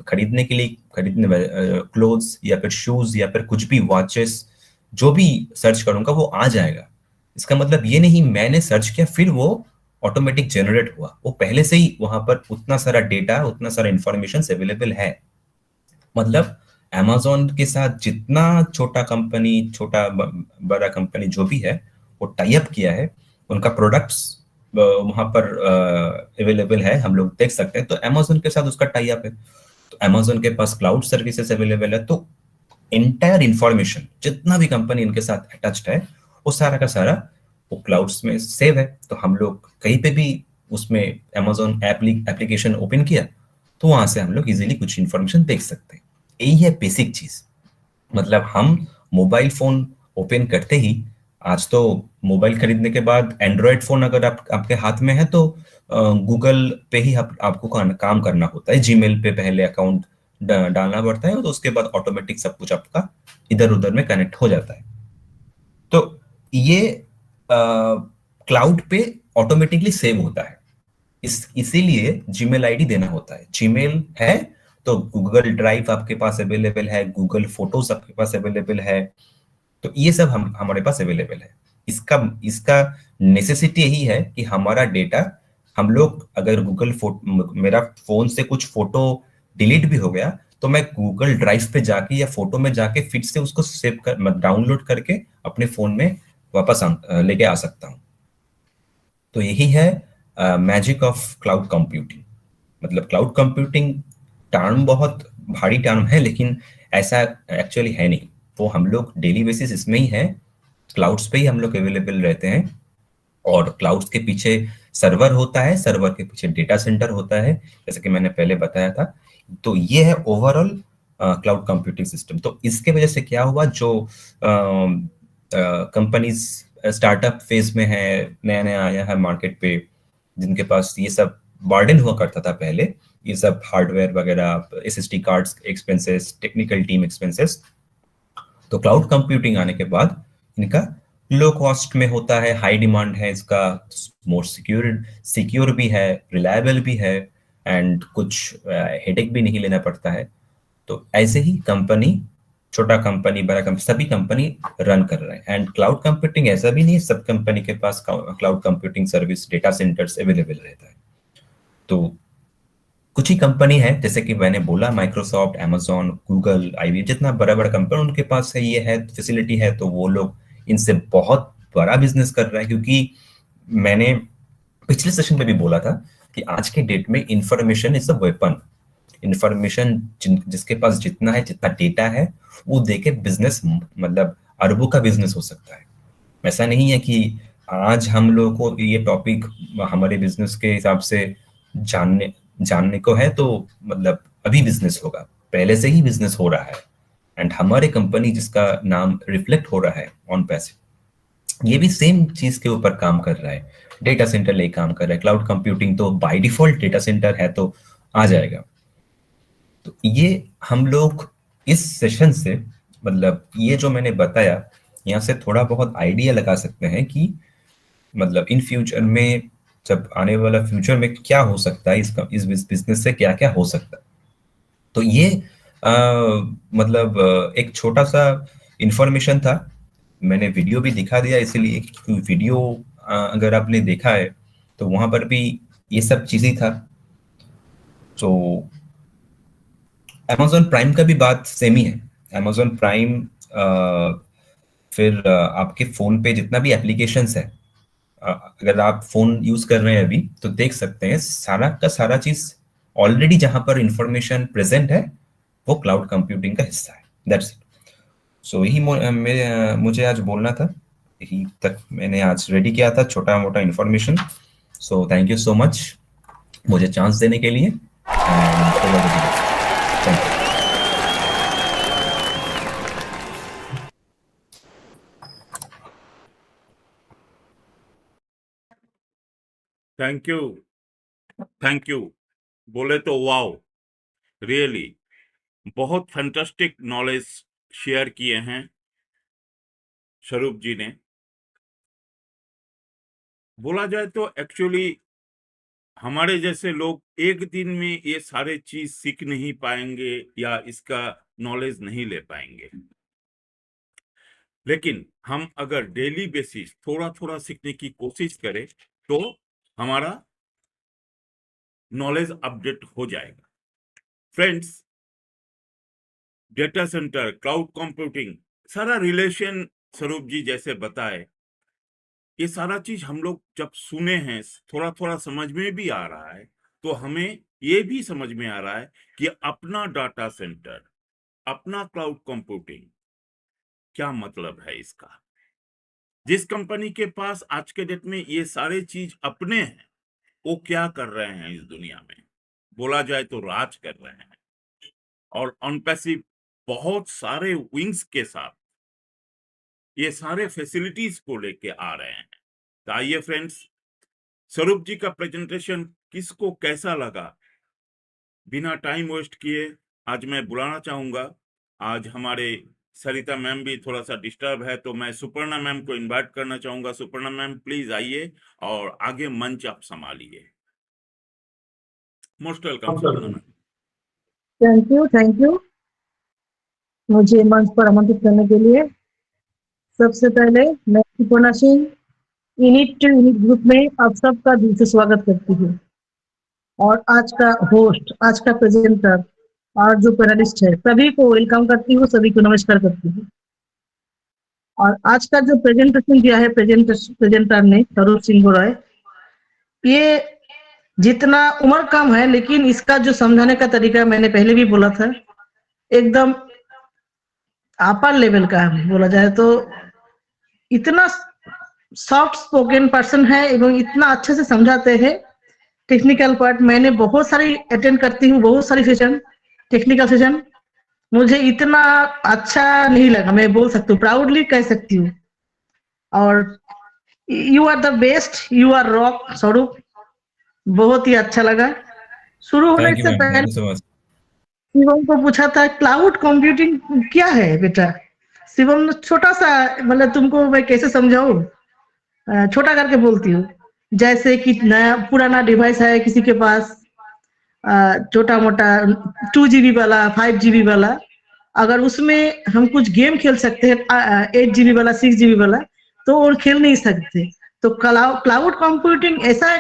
खरीदने के लिए खरीदने क्लोथ्स या फिर शूज या फिर कुछ भी वॉचेस जो भी सर्च करूंगा वो आ जाएगा। इसका मतलब ये नहीं मैंने सर्च किया फिर वो ऑटोमेटिक जनरेट हुआ, वो पहले से ही वहां पर उतना सारा डेटा, उतना सारा इंफॉर्मेशन अवेलेबल है। मतलब अमेजोन के साथ जितना छोटा कंपनी, छोटा बड़ा कंपनी जो भी है वो टाई अप किया है, उनका प्रोडक्ट्स वहां पर अवेलेबल है, हम लोग देख सकते हैं। तो अमेजोन के साथ उसका टाई अप है, तो अमेजोन के पास क्लाउड सर्विसेज अवेलेबल है। तो एंटायर इंफॉर्मेशन जितना भी कंपनी इनके साथ अटैच्ड है वो सारा का सारा वो क्लाउड्स में सेव है। तो हम लोग कहीं पे भी उसमें अमेजोन एप्लीकेशन ओपन किया तो वहां से हम लोग इजीली कुछ इंफॉर्मेशन देख सकते हैं। यही है बेसिक चीज। मतलब हम मोबाइल फोन ओपन करते ही, आज तो मोबाइल खरीदने के बाद एंड्रॉयड फोन अगर आपके हाथ में है तो गूगल पे ही आपको काम करना होता है। जीमेल पे पहले अकाउंट डालना पड़ता है और तो उसके बाद ऑटोमेटिक सब कुछ आपका इधर उधर में कनेक्ट हो जाता है। तो ये क्लाउड पे ऑटोमेटिकली सेव होता है। इसीलिए जीमेल आईडी देना होता है। जीमेल है तो गूगल ड्राइव आपके पास अवेलेबल है, गूगल फोटोज आपके पास अवेलेबल है। तो ये सब हमारे पास अवेलेबल है। इसका इसका नेसेसिटी यही है कि हमारा डेटा, हम लोग अगर गूगल फोटो, मेरा फोन से कुछ फोटो डिलीट भी हो गया तो मैं गूगल ड्राइव पे जाके या फोटो में जाके फिर से उसको सेव कर, डाउनलोड करके अपने फोन में वापस लेके आ सकता हूँ। तो यही है मैजिक ऑफ क्लाउड कंप्यूटिंग। मतलब क्लाउड कंप्यूटिंग टर्म बहुत भारी टर्म है, लेकिन ऐसा एक्चुअली है नहीं। वो हम लोग डेली बेसिस इसमें ही है, क्लाउड्स पे ही हम लोग अवेलेबल रहते हैं। और क्लाउड्स के पीछे सर्वर होता है, सर्वर के पीछे डेटा सेंटर होता है, जैसे कि मैंने पहले बताया था। तो ये है ओवरऑल क्लाउड कंप्यूटिंग सिस्टम। तो इसके वजह से क्या हुआ, जो कंपनीज स्टार्टअप फेज में है, नया नया आया है मार्केट पे, जिनके पास ये सब बर्डन हुआ करता था पहले, ये सब हार्डवेयर वगैरह, SSD cards expenses, technical team expenses, तो क्लाउड कंप्यूटिंग आने के बाद इनका लो कॉस्ट में होता है, हाई डिमांड है इसका, मोर सिक्योर भी है, रिलायबल भी है, एंड कुछ हेडेक भी नहीं लेना पड़ता है। तो ऐसे ही कंपनी, छोटा कंपनी, बड़ा कंपनी, सभी कंपनी रन कर रहे हैं। एंड क्लाउड कंप्यूटिंग ऐसा भी नहीं है सब कंपनी के पास cloud computing service data centres available रहता है। तो कुछ ही कंपनी है, जैसे कि मैंने बोला माइक्रोसॉफ्ट, अमेजोन, गूगल, आईबीएम, जितना बड़ा बड़ा कंपनी उनके पास है, ये है फैसिलिटी है, तो वो लोग इनसे बहुत बड़ा बिजनेस कर रहा है। क्योंकि मैंने पिछले सेशन में भी बोला था कि आज के डेट में information is a weapon. Information जिसके पास जितना है, जितना डेटा है, वो देके बिजनेस, मतलब अरबों का बिजनेस हो सकता है। ऐसा नहीं है कि आज हम लोगों को ये टॉपिक हमारे बिजनेस के हिसाब से जानने को है तो मतलब अभी बिजनेस होगा, पहले से ही बिजनेस हो रहा है। एंड हमारे कंपनी जिसका नाम रिफ्लेक्ट हो रहा है ऑन पैसिव, ये भी सेम चीज के ऊपर काम कर रहा है, डेटा सेंटर ले काम कर रहा है। क्लाउड कंप्यूटिंग तो बाय डिफॉल्ट डेटा सेंटर है तो आ जाएगा। तो ये हम लोग इस सेशन से, मतलब ये जो मैंने बताया, यहाँ से थोड़ा बहुत आइडिया लगा सकते हैं कि मतलब इन फ्यूचर में, जब आने वाला फ्यूचर में क्या हो सकता है, इस बिजनेस से क्या क्या हो सकता है। तो ये मतलब एक छोटा सा इंफॉर्मेशन था। मैंने वीडियो भी दिखा दिया, इसीलिए वीडियो अगर आपने देखा है तो वहां पर भी ये सब चीजें था। तो अमेजोन प्राइम का भी बात सेम ही है। अमेजोन प्राइम फिर आपके फोन पे जितना भी एप्लीकेशंस है, अगर आप फोन यूज कर रहे हैं अभी तो देख सकते हैं सारा का सारा चीज ऑलरेडी जहां पर इंफॉर्मेशन प्रेजेंट है वो क्लाउड कंप्यूटिंग का हिस्सा है। That's it. सो यही मुझे आज बोलना था, यही तक मैंने आज रेडी किया था, छोटा मोटा information. So thank you so much मुझे चांस देने के लिए। and over to you. Thank you.
Thank you बोले तो वाओ, रियली बहुत फैंटास्टिक नॉलेज शेयर किए हैं स्वरूप जी ने। बोला जाए तो एक्चुअली हमारे जैसे लोग एक दिन में ये सारे चीज सीख नहीं पाएंगे या इसका नॉलेज नहीं ले पाएंगे, लेकिन हम अगर डेली बेसिस थोड़ा थोड़ा सीखने की कोशिश करें तो हमारा नॉलेज अपडेट हो जाएगा। Friends, data centre, cloud computing, सारा रिलेशन स्वरूप जी जैसे बताए, ये सारा चीज हम लोग जब सुने हैं, थोड़ा थोड़ा समझ में भी आ रहा है, तो हमें ये भी समझ में आ रहा है कि अपना डाटा सेंटर, अपना क्लाउड कंप्यूटिंग क्या मतलब है इसका। जिस कंपनी के पास आज के डेट में ये सारे चीज अपने हैं, वो क्या कर रहे हैं इस दुनिया में, बोला जाए तो राज कर रहे हैं, और ऑन पैसिव बहुत सारे विंग्स के साथ ये सारे फैसिलिटीज को लेके आ रहे हैं। तो आइए फ्रेंड्स, स्वरूप जी का प्रेजेंटेशन किसको कैसा लगा, बिना टाइम वेस्ट किए आज मैं बुलाना चाहूंगा। आज हमारे सरिता मैम भी थोड़ा सा डिस्टर्ब है, तो मैं सुपर्णा मैम को इनवाइट करना चाहूंगा। सुपर्णा मैम प्लीज आइए और आगे मंच आप संभालिए। Most welcome Suparna ma'am.
Thank you मुझे मंच पर आमंत्रित करने के लिए। सबसे पहले मैं Suparna Singh unit to unit group में आप सबका दिल से स्वागत करती हूँ, और आज का होस्ट, आज का प्रेजेंटर और जो पैनलिस्ट है सभी को वेलकम करती हूँ, सभी को नमस्कार करती हूँ। और आज का जो प्रेजेंटेशन दिया है प्रेजेंटर ने स्वरूप सिंह रॉय, ये जितना उम्र कम है लेकिन इसका जो समझाने का तरीका मैंने पहले भी बोला था, एकदम अपर लेवल का है। बोला जाए तो इतना सॉफ्ट स्पोकन पर्सन है एवं इतना अच्छे से समझाते हैं टेक्निकल पार्ट। मैंने बहुत सारी अटेंड करती हूँ, बहुत सारी सेशन, टेक्निकल सेशन, मुझे इतना अच्छा नहीं लगा, मैं बोल सकती हूँ, प्राउडली कह सकती हूँ। और you are the best, you are rock Swaroop, बहुत ही अच्छा लगा। शुरू होने
Thank you,
से
ma'am.
पहले
Thank you so much.
Shivam को पूछा था क्लाउड कंप्यूटिंग क्या है बेटा। शिवम ने छोटा सा, मतलब तुमको मैं कैसे समझाऊं, छोटा करके बोलती हूँ। जैसे कि नया पुराना डिवाइस है किसी के पास, छोटा मोटा 2 GB वाला, 5 GB वाला, अगर उसमें हम कुछ गेम खेल सकते हैं 8 GB वाला, 6 GB वाला, तो वो खेल नहीं सकते। तो क्लाउड कंप्यूटिंग ऐसा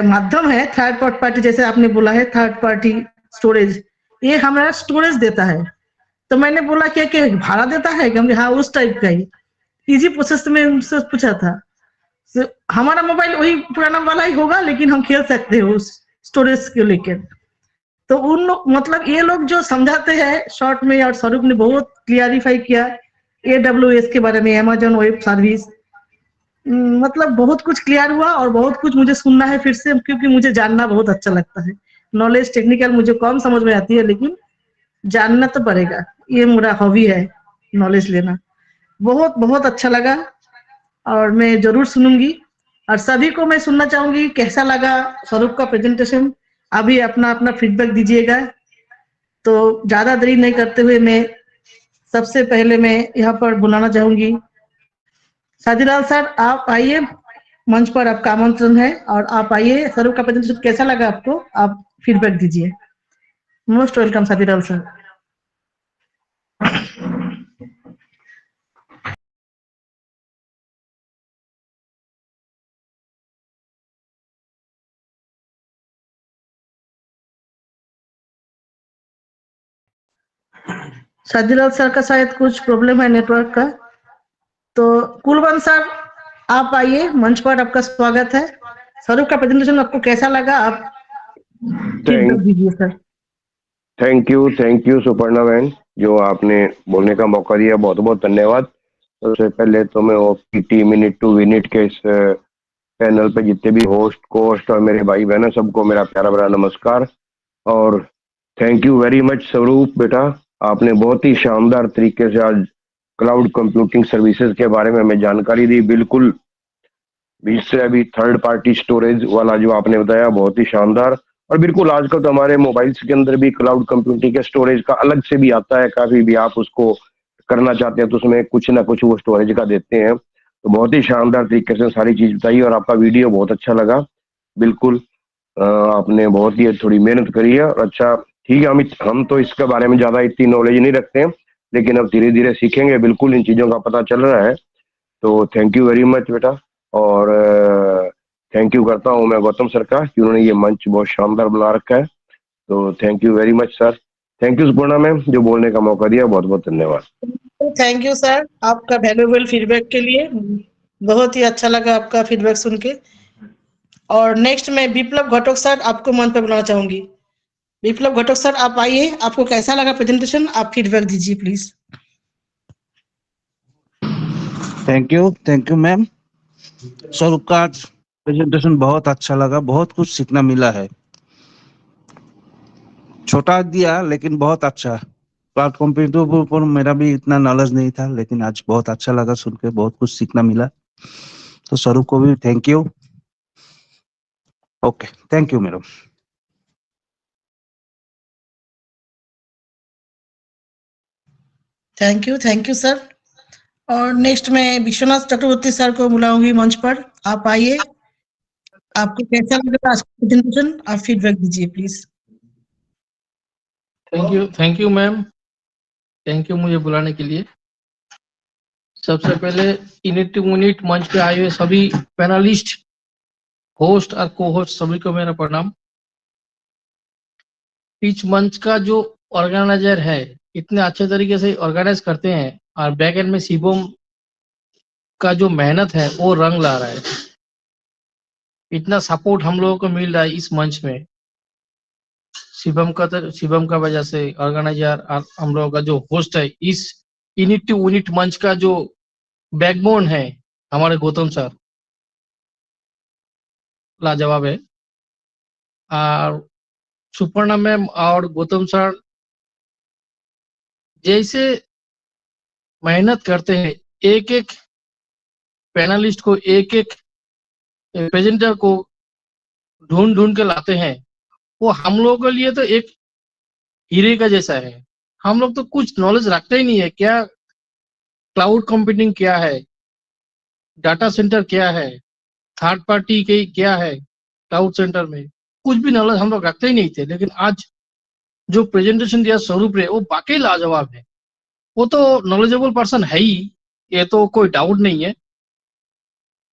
माध्यम है, थर्ड पार्टी, जैसे आपने बोला है थर्ड पार्टी स्टोरेज, ये हमारा स्टोरेज देता है। तो मैंने बोला क्या भाड़ा देता है, क्योंकि हाँ उस टाइप का ही इजी प्रोसेस में उनसे पूछा था। तो हमारा मोबाइल वही पुराना वाला ही होगा, लेकिन हम खेल सकते हैं उस स्टोरेज को लेकर। तो उन लोग, मतलब ये लोग जो समझाते हैं शॉर्ट में, और स्वरूप ने बहुत क्लियरिफाई किया AWS के बारे में, अमेजन वेब सर्विस, मतलब बहुत कुछ क्लियर हुआ। और बहुत कुछ मुझे सुनना है फिर से, क्योंकि मुझे जानना बहुत अच्छा लगता है। नॉलेज टेक्निकल मुझे कम समझ में आती है, लेकिन जानना तो पड़ेगा, ये मेरा हॉबी है, नॉलेज लेना। बहुत बहुत अच्छा लगा और मैं जरूर सुनूंगी, और सभी को मैं सुनना चाहूंगी कैसा लगा स्वरूप का प्रेजेंटेशन। अभी अपना अपना फीडबैक दीजिएगा। तो ज्यादा देरी नहीं करते हुए मैं सबसे पहले मैं यहाँ पर बुलाना चाहूंगी साजीलाल सर, आप आइए, मंच पर आपका आमंत्रण है, और आप आइए। स्वरूप का प्रेजेंटेशन कैसा लगा आपको, आप फीडबैक दीजिए। Most welcome Sajilal sir. Sajilal sir का शायद कुछ प्रॉब्लम है नेटवर्क का। तो कुलवंत सर, आप आइए, मंच पर आपका स्वागत है। स्वरूप का प्रेजेंटेशन आपको कैसा लगा, आप फीडबैक दीजिए सर।
थैंक यू सुपर्णा बहन, जो आपने बोलने का मौका दिया, बहुत बहुत धन्यवाद। सबसे पहले तो मैं टीम यूनिट टू यूनिट के इस पैनल पे जितने भी होस्ट और मेरे भाई बहन हैं, सबको मेरा प्यारा भरा नमस्कार। और थैंक यू वेरी मच स्वरूप बेटा, आपने बहुत ही शानदार तरीके से आज क्लाउड कंप्यूटिंग सर्विसेज के बारे में हमें जानकारी दी। बिल्कुल इससे अभी थर्ड पार्टी स्टोरेज वाला जो आपने बताया बहुत ही शानदार। और बिल्कुल आजकल तो हमारे मोबाइल्स के अंदर भी क्लाउड कंप्यूटिंग के स्टोरेज का अलग से भी आता है, काफी भी आप उसको करना चाहते हैं तो उसमें कुछ ना कुछ वो स्टोरेज का देते हैं। तो बहुत ही शानदार तरीके से सारी चीज बताई और आपका वीडियो बहुत अच्छा लगा। बिल्कुल आपने बहुत ही थोड़ी मेहनत करी है। और अच्छा ठीक है, हम तो इसके बारे में ज्यादा इतनी नॉलेज नहीं रखते हैं, लेकिन अब धीरे धीरे सीखेंगे। बिल्कुल इन चीजों का पता चल रहा है, तो थैंक यू वेरी मच बेटा। और थैंक यू करता हूँ मैं गौतम सर का कि उन्होंने ये मंच बहुत शानदार बना रखा है। तो thank you very much sir. Thank you Suparna ma'am जो बोलने का मौका दिया, बहुत बहुत धन्यवाद।
थैंक यू सर आपका वैल्यूएबल फीडबैक के लिए, बहुत ही अच्छा लगा आपका फीडबैक सुन के। और नेक्स्ट मैं विप्लव घटक सर आपको मंच पर बुलाना चाहूंगी। विप्लव घटक सर आप आइए, आपको कैसा लगा प्रेजेंटेशन, आप फीडबैक दीजिए प्लीज।
Thank you ma'am. स्वरूप का आज प्रेजेंटेशन बहुत अच्छा लगा, बहुत कुछ सीखना मिला है। छोटा दिया लेकिन बहुत अच्छा। क्लाउड कंप्यूटिंग के ऊपर मेरा भी इतना नॉलेज नहीं था, लेकिन आज बहुत अच्छा लगा सुन के, बहुत कुछ सीखना मिला। तो स्वरूप को भी thank you. Okay, thank you madam.
Thank you sir. और नेक्स्ट मैं विश्वनाथ चक्रवर्ती सर को बुलाऊंगी मंच पर, आप आइए, आपको कैसा लगा आज का प्रेजेंटेशन, आप फीडबैक दीजिए please.
Thank you ma'am, thank you मुझे बुलाने के लिए। सबसे पहले यूनिट मंच पे आए हुए सभी पैनलिस्ट, होस्ट और को होस्ट सभी को मेरा प्रणाम। इस मंच का जो ऑर्गेनाइजर है इतने अच्छे तरीके से ऑर्गेनाइज करते हैं, और बैक एंड में शिवम का जो मेहनत है वो रंग ला रहा है। इतना सपोर्ट हम लोगों को मिल रहा है इस मंच में शिवम का वजह से। ऑर्गेनाइजर और हम लोगों का जो होस्ट है, इस यूनिट मंच का जो बैकबोन है हमारे गौतम सर, लाजवाब है। और सुपर्णा मैम और गौतम सर जैसे मेहनत करते हैं, एक एक पैनलिस्ट को, एक एक प्रेजेंटर को ढूंढ के लाते हैं, वो हम लोगों के लिए तो एक हीरे का जैसा है। हम लोग तो कुछ नॉलेज रखते ही नहीं है, क्या क्लाउड कंप्यूटिंग क्या है, डाटा सेंटर क्या है, थर्ड पार्टी के क्या है क्लाउड सेंटर में, कुछ भी नॉलेज हम लोग रखते ही नहीं थे। लेकिन आज जो प्रेजेंटेशन दिया स्वरूप रे, वो वाकई लाजवाब है। वो तो नॉलेजेबल पर्सन है ही, ये तो कोई डाउट नहीं है।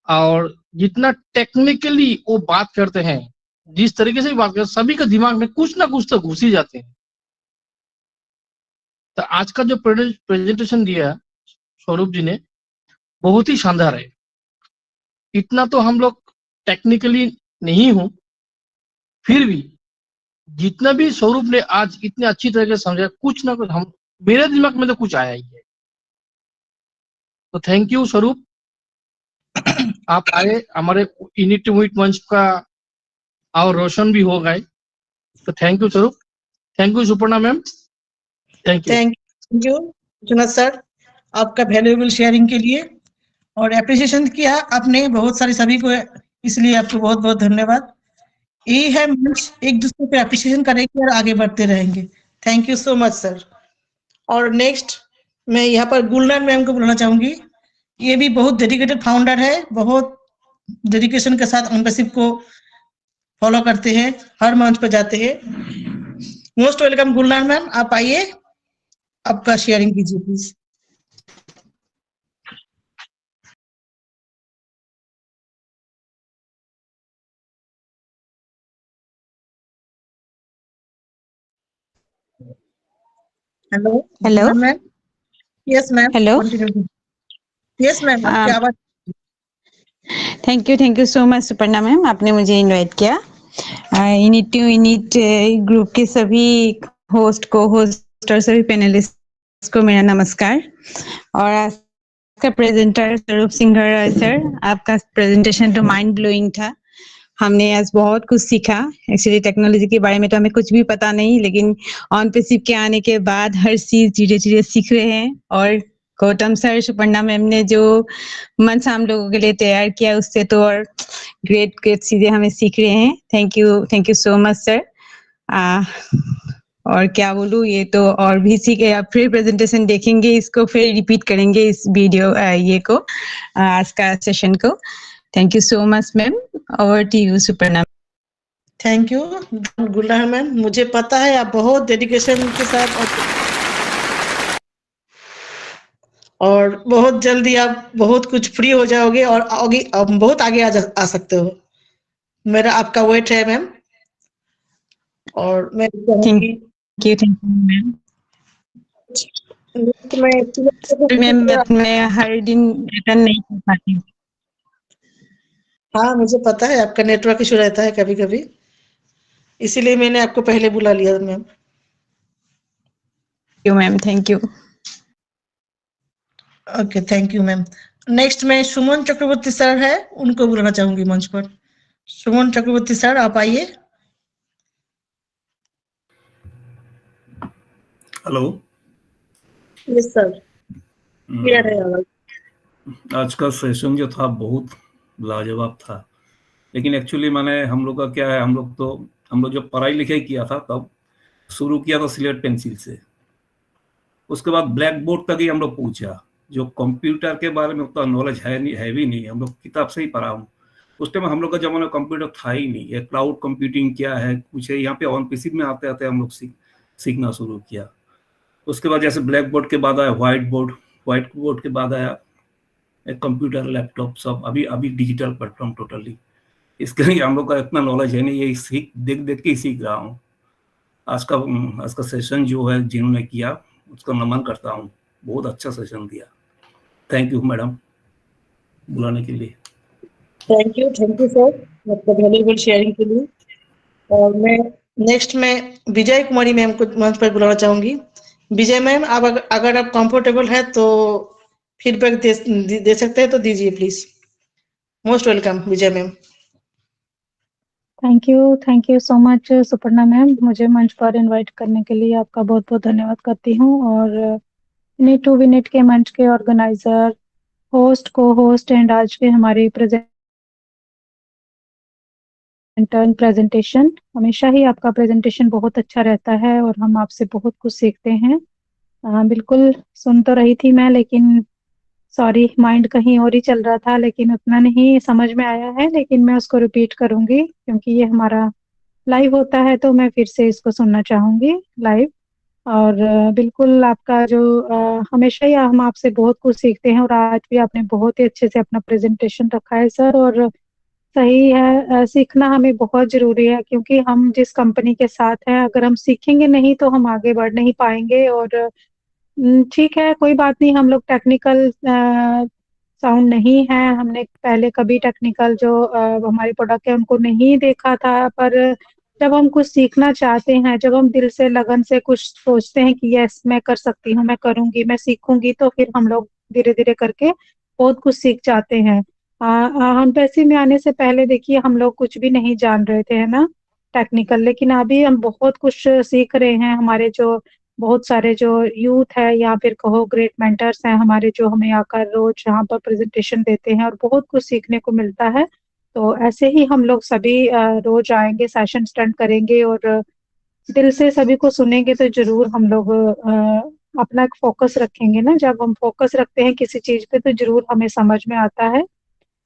और जितना टेक्निकली वो बात करते हैं, जिस तरीके से भी बात करते हैं, सभी के दिमाग में कुछ ना कुछ तो घुस ही जाते हैं। तो आज का जो प्रेजेंटेशन दिया स्वरूप जी ने, बहुत ही शानदार है। इतना तो हम लोग टेक्निकली नहीं हूं, फिर भी जितना भी स्वरूप ने आज इतने अच्छी तरह से समझा, कुछ ना कुछ हम, मेरे दिमाग में तो कुछ आया ही है। तो थैंक यू स्वरूप, आप आए हमारे यूनिट मंच का और रोशन भी हो गए। तो थैंक यू स्वरूप, thank you Suparna ma'am, thank you
Vishwanath sir आपका वैल्यूएबल शेयरिंग के लिए, और एप्रिसिएशन किया आपने बहुत सारी सभी को, इसलिए आपको बहुत बहुत धन्यवाद। ये है मंच, एक दूसरे पे एप्रिसिएशन करेंगे और आगे बढ़ते रहेंगे। Thank you so much sir. और नेक्स्ट मैं यहाँ पर गुलनार मैम को बुलाना चाहूंगी। ये भी बहुत डेडिकेटेड फाउंडर है, बहुत डेडिकेशन के साथ मेंबरशिप को फॉलो करते हैं, हर मंच पर जाते हैं। मोस्ट वेलकम गुलनार मैम, आप आइए, आपका शेयरिंग कीजिए please. Hello ma'am. Yes ma'am,
hello.
Yes ma'am, आपकी आवाज।
Thank you so much Suparna ma'am, आपने मुझे इनवाइट किया। यूनिट ग्रुप के सभी होस्ट, को होस्ट और सभी पैनलिस्ट को मेरा नमस्कार। और आज का प्रेजेंटर स्वरूप सिंघर सर, आपका प्रेजेंटेशन तो माइंड ब्लोइंग था। हमने आज बहुत कुछ सीखा। एक्चुअली टेक्नोलॉजी के बारे में तो हमें कुछ भी पता नहीं, लेकिन ऑन पे सिप के आने के बाद हर चीज धीरे धीरे सीख रहे हैं। और गौतम सर, सुपर्णा मैम ने जो मंच हम लोगों के लिए तैयार किया, उससे तो और ग्रेट ग्रेट चीजें हमें सीख रहे हैं। Thank you so much sir. और क्या बोलूं, ये तो और भी सीखे। आप फिर प्रेजेंटेशन देखेंगे, इसको फिर रिपीट करेंगे इस वीडियो ये को आज का सेशन को। Thank you so much ma'am. Over to you Suparna.
Thank you Gulla ma'am. मुझे पता है आप बहुत डेडिकेशन के साथ और बहुत जल्दी आप बहुत कुछ फ्री हो जाओगे और आगे बहुत आगे आ सकते हो। मेरा आपका वेट है मैम। और मैं कहूंगी
थैंक यू मैम। मैम मैं हर दिन अटेंड नहीं कर पाती हूँ।
हाँ, मुझे पता है आपका नेटवर्क इशू रहता है कभी कभी, इसीलिए मैंने आपको पहले बुला लिया ma'am.
Ma'am thank you.
Okay, thank you ma'am. Next में सुमन चक्रवर्ती सर है, उनको बुलाना चाहूंगी मंच पर। सुमन चक्रवर्ती सर, आप आइए।
हेलो।
यस सर, क्लियर है आवाज।
आज का सेशन जो था बहुत लाजवाब था, लेकिन एक्चुअली मैंने हम लोग का क्या है, हम लोग जब पढ़ाई लिखाई किया था तब शुरू किया था स्लेट पेंसिल से। उसके बाद ब्लैक बोर्ड तक ही हम लोग पहुंचा। जो कंप्यूटर के बारे में उतना नॉलेज है भी नहीं, हम लोग किताब से ही पढ़ा हूँ। उस टाइम हम लोग का जमाना कंप्यूटर था ही नहीं। ये क्लाउड कंप्यूटिंग क्या है कुछ है, यहाँ पे ऑन पीसी में आते आते हम लोग सीखना शुरू किया। उसके बाद जैसे ब्लैक बोर्ड के बाद आया व्हाइट बोर्ड के बाद आया कंप्यूटर, लैपटॉप, सब अभी डिजिटल प्लेटफॉर्म टोटली। इसके लिए हम लोग का इतना नॉलेज है नहीं, ये देख देख के ही सीख रहा हूँ। आज का सेशन जो है जिन्होंने किया उसका नमन करता हूँ। बहुत अच्छा सेशन दिया। थैंक यू मैडम बुलाने के लिए।
थैंक यू सर आपका वैल्यूएबल शेयरिंग के लिए। और मैं नेक्स्ट में विजय कुमारी मैम को मंच पर बुलाना चाहूंगी। विजय मैम, आप अगर आप कंफर्टेबल है तो फीडबैक दे सकते हैं तो दीजिए please. Most welcome Vijay ma'am.
Thank you so much Suparna ma'am. मुझे मंच पर इनवाइट करने के लिए आपका बहुत बहुत धन्यवाद करती हूँ। और नीट टू विनेट के मंच के ऑर्गेनाइजर, होस्ट, को होस्ट एंड आज के हमारे प्रेजेंटेशन, हमेशा ही आपका प्रेजेंटेशन बहुत अच्छा रहता है और हम आपसे बहुत कुछ सीखते हैं। बिल्कुल सुन तो रही थी मैं, लेकिन सॉरी माइंड कहीं और ही चल रहा था, लेकिन उतना नहीं समझ में आया है। लेकिन मैं उसको रिपीट करूंगी क्योंकि ये हमारा लाइव होता है, तो मैं फिर से इसको सुनना चाहूंगी लाइव। और बिल्कुल आपका जो हमेशा ही हम आपसे बहुत कुछ सीखते हैं और आज भी आपने बहुत ही अच्छे से अपना प्रेजेंटेशन रखा है सर। और सही है, सीखना हमें बहुत जरूरी है क्योंकि हम जिस कंपनी के साथ हैं, अगर हम सीखेंगे नहीं तो हम आगे बढ़ नहीं पाएंगे। और ठीक है, कोई बात नहीं, हम लोग टेक्निकल साउंड नहीं है, हमने पहले कभी टेक्निकल जो हमारे प्रोडक्ट है उनको नहीं देखा था। पर जब हम कुछ सीखना चाहते हैं, जब हम दिल से लगन से कुछ सोचते हैं कि यस मैं कर सकती हूँ, मैं करूंगी, मैं सीखूंगी, तो फिर हम लोग धीरे धीरे करके बहुत कुछ सीख जाते हैं। हम पैसे में आने से पहले देखिए हम लोग कुछ भी नहीं जान रहे थे, है ना, टेक्निकल। लेकिन अभी हम बहुत कुछ सीख रहे हैं। हमारे जो बहुत सारे जो यूथ है या फिर कहो ग्रेट मेंटर्स हैं हमारे, जो हमें आकर रोज यहाँ पर प्रेजेंटेशन देते हैं और बहुत कुछ सीखने को मिलता है। तो ऐसे ही हम लोग सभी रोज आएंगे, सेशन अटेंड करेंगे और दिल से सभी को सुनेंगे, तो जरूर हम लोग अपना एक फोकस रखेंगे ना। जब हम फोकस रखते हैं किसी चीज पे तो जरूर हमें समझ में आता है।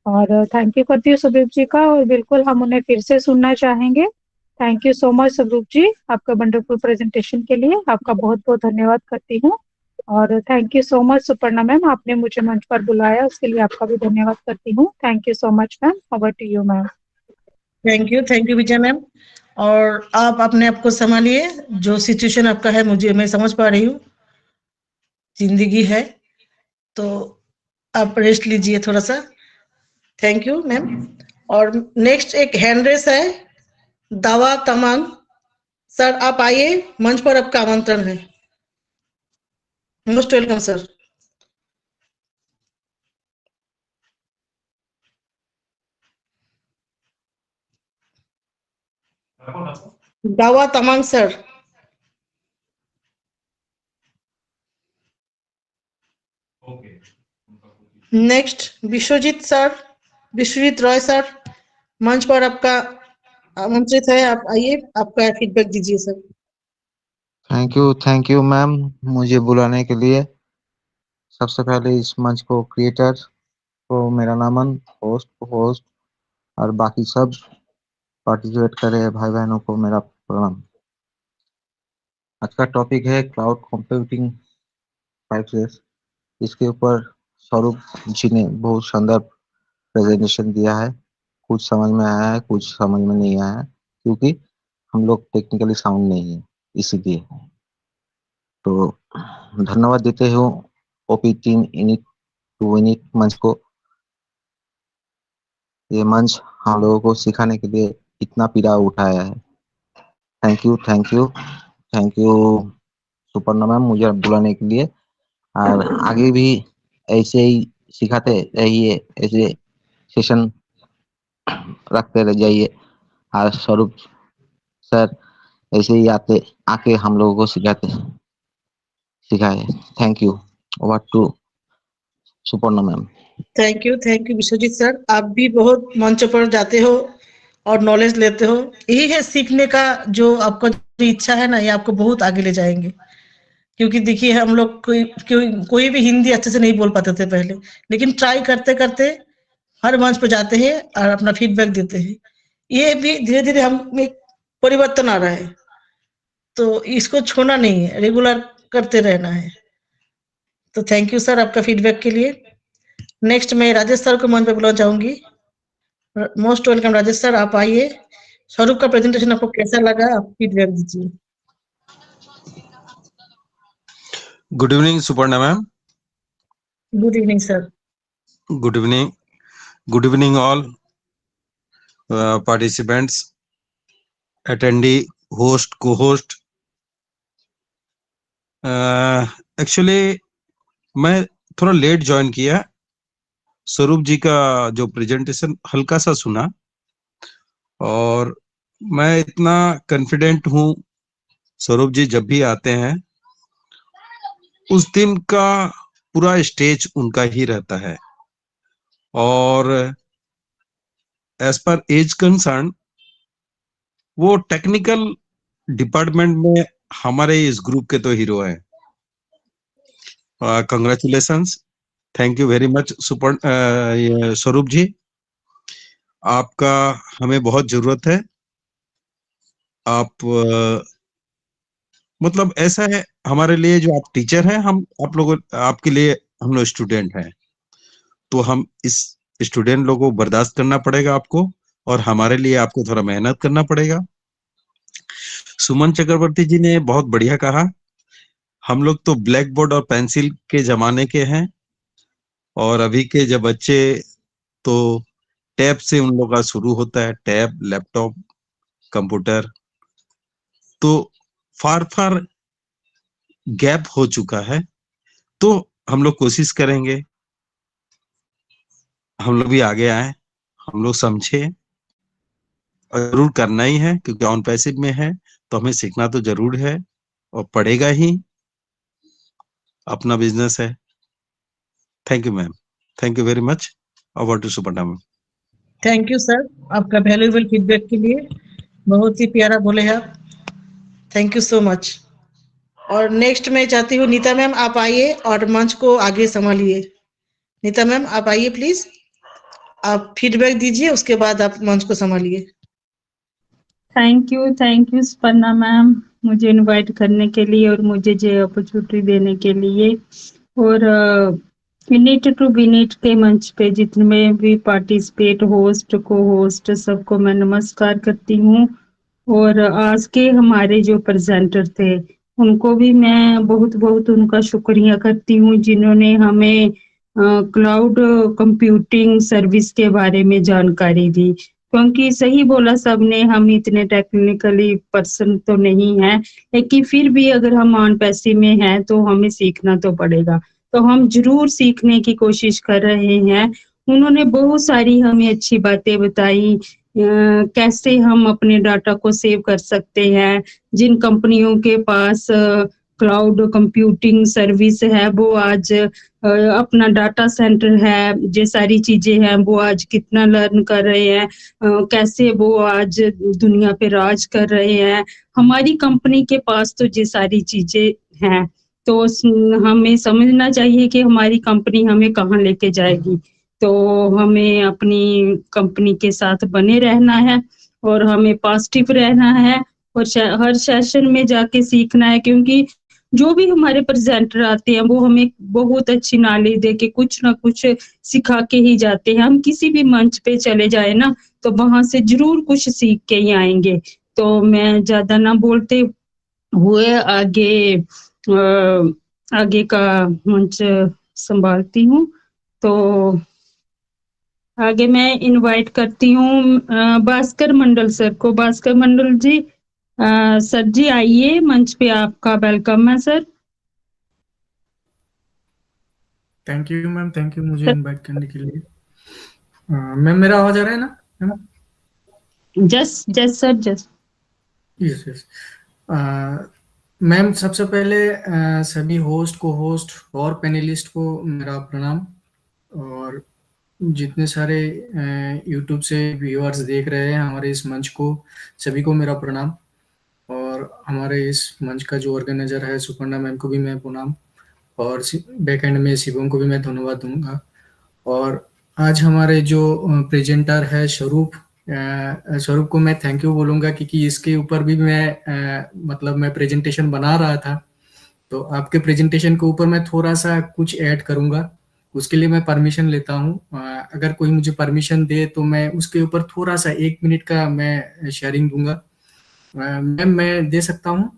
और थैंक यू करती हूँ स्वरूप जी का, और बिल्कुल हम उन्हें फिर से सुनना चाहेंगे। थैंक यू सो मच स्वरूप जी, आपका वंडरफुल प्रेजेंटेशन के लिए आपका बहुत बहुत धन्यवाद करती हूँ। और thank you so much Suparna ma'am, आपने मुझे मंच पर बुलाया, उसके लिए आपका भी धन्यवाद करती हूँ। Thank you so much ma'am. Over to you ma'am.
Thank you Vijay ma'am. और आप अपने आप को संभालिए, जो सिचुएशन आपका है मैं समझ पा रही हूँ, जिंदगी है, तो आप रेस्ट लीजिए थोड़ा सा। Thank you ma'am. और नेक्स्ट एक हैंड रेस है, दावा तमांग सर, आप आइए, मंच पर आपका आमंत्रण है। Most welcome sir. Dawa Tamang sir. Next Biswajit sir, Biswajit Roy sir, मंच पर आपका आमंत्रित है, आप आइए, आपका फीडबैक दीजिए सर।
थैंक यू मैम मुझे बुलाने के लिए। सबसे पहले इस मंच को क्रिएटर को मेरा नमन, होस्ट और बाकी सब पार्टिसिपेट करे भाई बहनों को मेरा प्रणाम। आज का टॉपिक है क्लाउड कंप्यूटिंग 5 इसके ऊपर स्वरूप जी ने बहुत शानदार प्रेजेंटेशन दिया है। कुछ समझ में आया है, कुछ समझ में नहीं आया है, क्योंकि हम लोग टेक्निकली साउंड नहीं है, इसीलिए। तो धन्यवाद देते हो OP team unit to unit मंच को। ये मंच हम लोगों को सिखाने के लिए इतना पीड़ा उठाया है। थैंक यू सुपर्णा मैम मुझे बुलाने के लिए, और आगे भी ऐसे ही सिखाते रहिए, ऐसे सेशन रखते रह जाइए, और स्वरूप सर ऐसे ही आके हम लोगों को सिखाए। Thank you. Over to Suparna ma'am.
Thank you Vishwajeet sir, आप भी बहुत मंच पर जाते हो और नॉलेज लेते हो। यही है सीखने का, जो आपका जो इच्छा है ना, ये आपको बहुत आगे ले जाएंगे। क्योंकि देखिए हम लोग कोई भी हिंदी अच्छे से नहीं बोल पाते थे पहले, लेकिन ट्राई करते करते हर मंच पर जाते हैं और अपना फीडबैक देते हैं। ये भी धीरे धीरे हम में परिवर्तन आ रहा है, तो इसको छोड़ना नहीं है, रेगुलर करते रहना है। तो थैंक यू सर आपका फीडबैक के लिए। नेक्स्ट मैं राजेश सर को मंच पे बुलाना चाहूंगी। मोस्ट वेलकम राजेश सर, आप आइए। स्वरूप का प्रेजेंटेशन आपको कैसा लगा, आप फीडबैक दीजिए।
Good evening Suparna ma'am.
Good evening sir.
Good evening all participants, attendee, host, को होस्ट। एक्चुअली मैं थोड़ा लेट ज्वाइन किया। स्वरूप जी का जो प्रेजेंटेशन हल्का सा सुना, और मैं इतना कॉन्फिडेंट हूँ स्वरूप जी जब भी आते हैं उस दिन का पूरा स्टेज उनका ही रहता है। और एज पर एज कंसर्न वो टेक्निकल डिपार्टमेंट में हमारे इस ग्रुप के तो हीरो हैं। Congratulations, thank you very much स्वरूप जी, आपका हमें बहुत जरूरत है। आप मतलब ऐसा है हमारे लिए, जो आप टीचर हैं, हम आप लोगों आपके लिए हम लोग स्टूडेंट हैं, तो हम इस स्टूडेंट लोगों को बर्दाश्त करना पड़ेगा आपको, और हमारे लिए आपको थोड़ा मेहनत करना पड़ेगा। सुमन चक्रवर्ती जी ने बहुत बढ़िया कहा, हम लोग तो ब्लैक बोर्ड और पेंसिल के जमाने के हैं, और अभी के जब बच्चे तो टैब से उन लोग का शुरू होता है, टैब, लैपटॉप, कंप्यूटर, तो फार गैप हो चुका है। तो हम लोग कोशिश करेंगे, हम लोग भी आगे आए, हम लोग समझे, और जरूर करना ही है, क्योंकि ऑन पैसिव में है तो हमें सीखना तो जरूर है और पड़ेगा ही, अपना बिजनेस है। Thank you ma'am, thank you very much. Over to Suparna ma'am.
Thank you sir आपका वैल्यूएबल फीडबैक के लिए, बहुत ही प्यारा बोले आप, थैंक यू सो मच। और नेक्स्ट मैं चाहती हूँ नीता मैम, आप आइए और मंच को आगे संभालिए। नीता मैम आप आइए प्लीज, आप फीडबैक दीजिए, उसके बाद आप मंच को संभालिए।
थैंक यू स्पर्णा मैम, मुझे इनवाइट करने के लिए और मुझे ये अपॉर्चुनिटी देने के लिए। और यूनिट टू यूनिट के मंच पे जितने भी पार्टिसिपेट, होस्ट, को होस्ट, सबको मैं नमस्कार करती हूँ। और आज के हमारे जो प्रेजेंटर थे उनको भी मैं बहुत बहुत उनका शुक्रिया करती हूँ, जिन्होंने हमें क्लाउड कंप्यूटिंग सर्विस के बारे में जानकारी दी। क्योंकि सही बोला सबने, हम इतने टेक्निकली पर्सन तो नहीं है, लेकिन फिर भी अगर हम ऑन पैसिव में हैं तो हमें सीखना तो पड़ेगा, तो हम जरूर सीखने की कोशिश कर रहे हैं। उन्होंने बहुत सारी हमें अच्छी बातें बताई कैसे हम अपने डाटा को सेव कर सकते हैं। जिन कंपनियों के पास क्लाउड कंप्यूटिंग सर्विस है वो आज अपना डाटा सेंटर है, ये सारी चीजें हैं, वो आज कितना लर्न कर रहे हैं, कैसे वो आज दुनिया पे राज कर रहे हैं। हमारी कंपनी के पास तो ये सारी चीजें हैं, तो हमें समझना चाहिए कि हमारी कंपनी हमें कहाँ लेके जाएगी। तो हमें अपनी कंपनी के साथ बने रहना है और हमें पॉजिटिव रहना है और हर सेशन में जाके सीखना है, क्योंकि जो भी हमारे प्रेजेंटर आते हैं वो हमें बहुत अच्छी नॉलेज दे के कुछ ना कुछ सिखा के ही जाते हैं। हम किसी भी मंच पे चले जाए ना तो वहां से जरूर कुछ सीख के ही आएंगे। तो मैं ज्यादा ना बोलते हुए आगे का मंच संभालती हूँ। तो आगे मैं इनवाइट करती हूँ भास्कर मंडल सर को। भास्कर मंडल जी, सर जी आइए, मंच पे आपका वेलकम है sir.
Thank you ma'am, thank you मुझे इनवाइट करने के लिए। मैम मेरा आवाज आ रहा है ना?
जस सर जस।
Yes yes. मैम सबसे पहले सभी होस्ट को होस्ट और पैनलिस्ट को मेरा प्रणाम, और जितने सारे यूट्यूब से व्यूअर्स देख रहे हैं हमारे इस मंच को, सभी को मेरा प्रणाम। और हमारे इस मंच का जो ऑर्गेनाइजर है सुपर्णा मैम को भी मैं प्रणाम, और बैक एंड में शिवम को भी मैं धन्यवाद दूंगा। और आज हमारे जो प्रेजेंटर है स्वरूप को मैं थैंक यू बोलूंगा, क्योंकि इसके ऊपर भी मैं मतलब मैं प्रेजेंटेशन बना रहा था, तो आपके प्रेजेंटेशन के ऊपर मैं थोड़ा सा कुछ ऐड करूंगा। उसके लिए मैं परमिशन लेता हूँ, अगर कोई मुझे परमिशन दे तो मैं उसके ऊपर थोड़ा सा 1 मिनट का मैं शेयरिंग दूंगा। मैम मैं दे सकता हूँ?